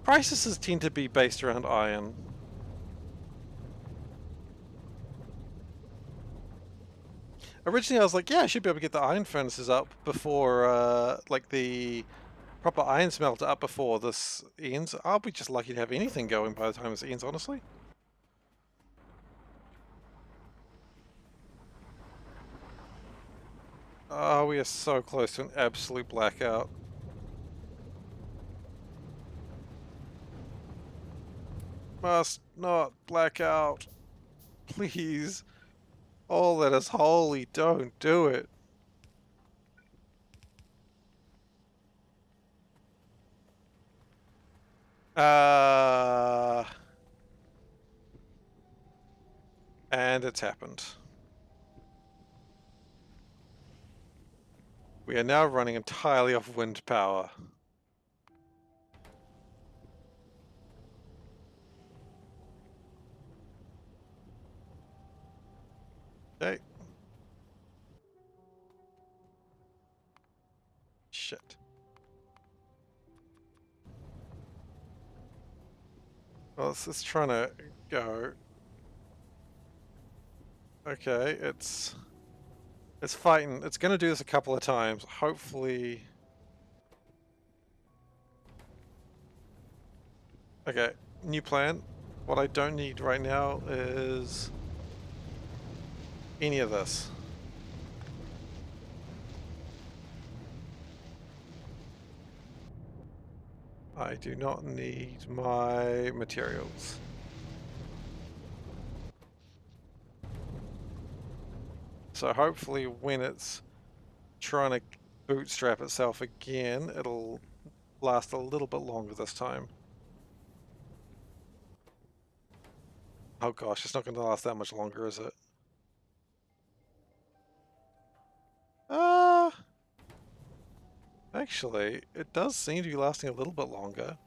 Crises tend to be based around iron. Originally I was like, yeah, I should be able to get the iron furnaces up before, like the proper iron smelter up before this ends. I'll be just lucky to have anything going by the time this ends, honestly. Oh, we are so close to an absolute blackout. Must not black out. Please. All that is holy, don't do it. And it's happened. We are now running entirely off wind power. Okay. Shit. Well, it's trying to go. Okay, it's fighting. It's going to do this a couple of times. Hopefully. Okay, new plan. What I don't need right now is any of this. I do not need my materials. So hopefully when it's trying to bootstrap itself again, it'll last a little bit longer this time. Oh gosh, it's not going to last that much longer, is it? Uh, actually, it does seem to be lasting a little bit longer.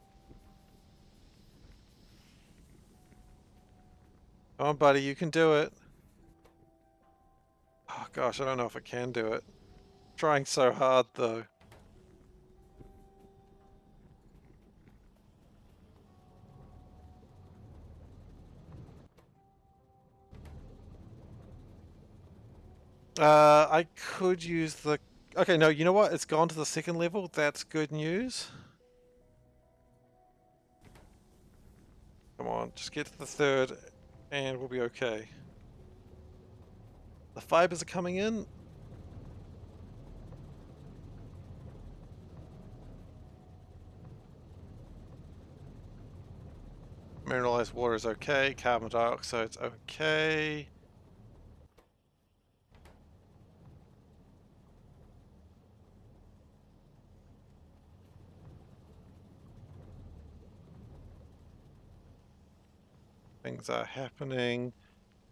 Come on, buddy, you can do it. Oh gosh, I don't know if I can do it. Trying so hard though. I could use the... Okay, no, you know what? It's gone to the second level. That's good news. Come on, just get to the third and we'll be okay. The fibers are coming in. Mineralized water is okay. Carbon dioxide's okay. Things are happening.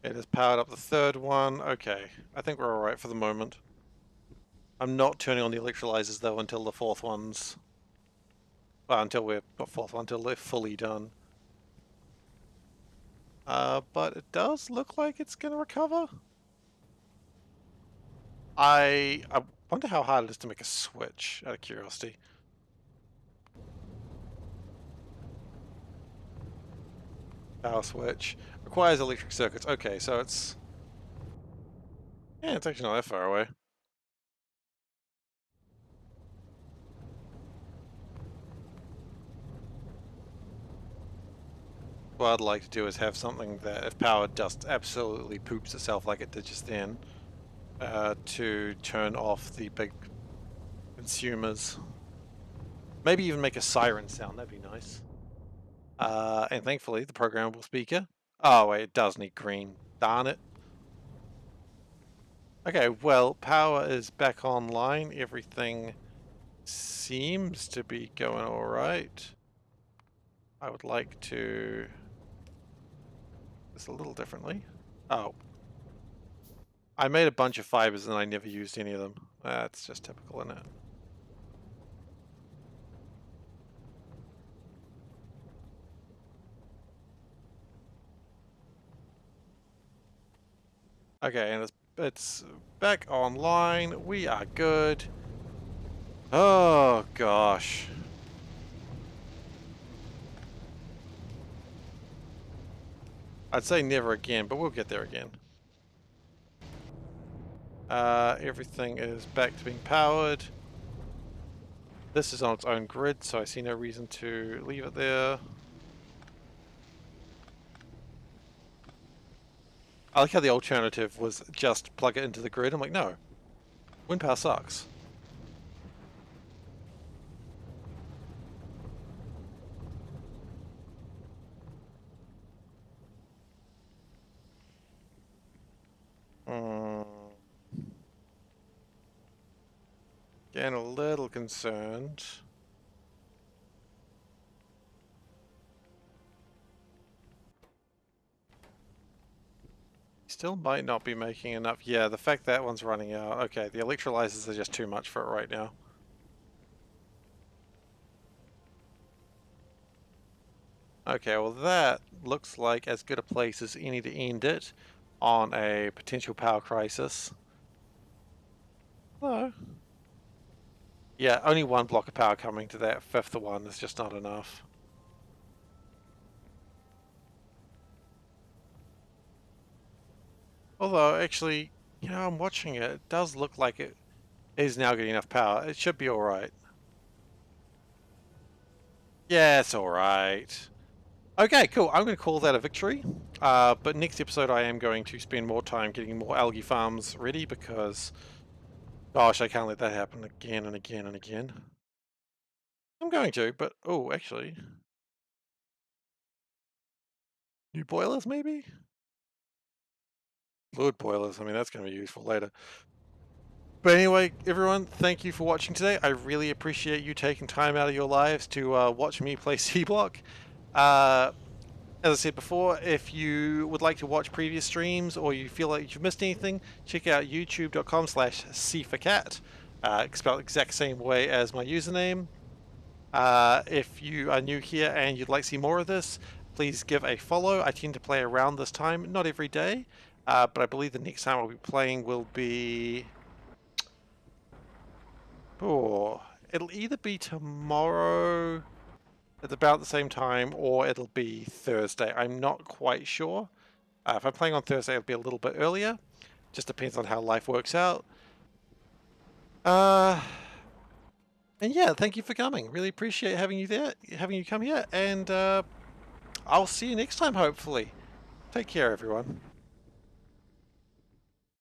It has powered up the third one. Okay, I think we're alright for the moment. I'm not turning on the electrolyzers though until the fourth one's... Well, until we're... not fourth one, until they're fully done. But it does look like it's gonna recover. I wonder how hard it is to make a switch, out of curiosity. Power switch. Requires electric circuits. Okay, so it's... Yeah, it's actually not that far away. What I'd like to do is have something that, if power just absolutely poops itself like it did just then, to turn off the big consumers. Maybe even make a siren sound, that'd be nice. And thankfully, the programmable speaker... Oh wait, it does need green. Darn it. Okay, well, power is back online. Everything seems to be going alright. I would like to... this a little differently. Oh. I made a bunch of fibers and I never used any of them. That's just typical, isn't it? Okay, and it's back online. We are good. Oh, gosh. I'd say never again, but we'll get there again. Everything is back to being powered. This is on its own grid, so I see no reason to leave it there. I like how the alternative was just plug it into the grid. I'm like, no. Wind power sucks. Getting a little concerned. Still might not be making enough. Yeah, the fact that one's running out. Okay, the electrolyzers are just too much for it right now. Okay, well that looks like as good a place as any to end it on a potential power crisis. No. Yeah, only one block of power coming to that fifth one is just not enough. Although, actually, you know, I'm watching it. It does look like it is now getting enough power. It should be alright. Yeah, it's alright. Okay, cool. I'm going to call that a victory. But next episode I am going to spend more time getting more algae farms ready because... Gosh, I can't let that happen again and again and again. I'm going to, but... Oh, actually... New boilers, maybe? Fluid boilers. I mean, that's going to be useful later. But anyway, everyone, thank you for watching today. I really appreciate you taking time out of your lives to watch me play SeaBlock. As I said before, if you would like to watch previous streams or you feel like you've missed anything, check out youtube.com/SeiferKatt. Spelled the exact same way as my username. If you are new here and you'd like to see more of this, please give a follow. I tend to play around this time, not every day, but I believe the next time I'll be playing will be... Oh, it'll either be tomorrow at about the same time or it'll be Thursday. I'm not quite sure. If I'm playing on Thursday, it'll be a little bit earlier. Just depends on how life works out. And yeah, thank you for coming. Really appreciate having you there, having you come here, and I'll see you next time, hopefully. Take care, everyone.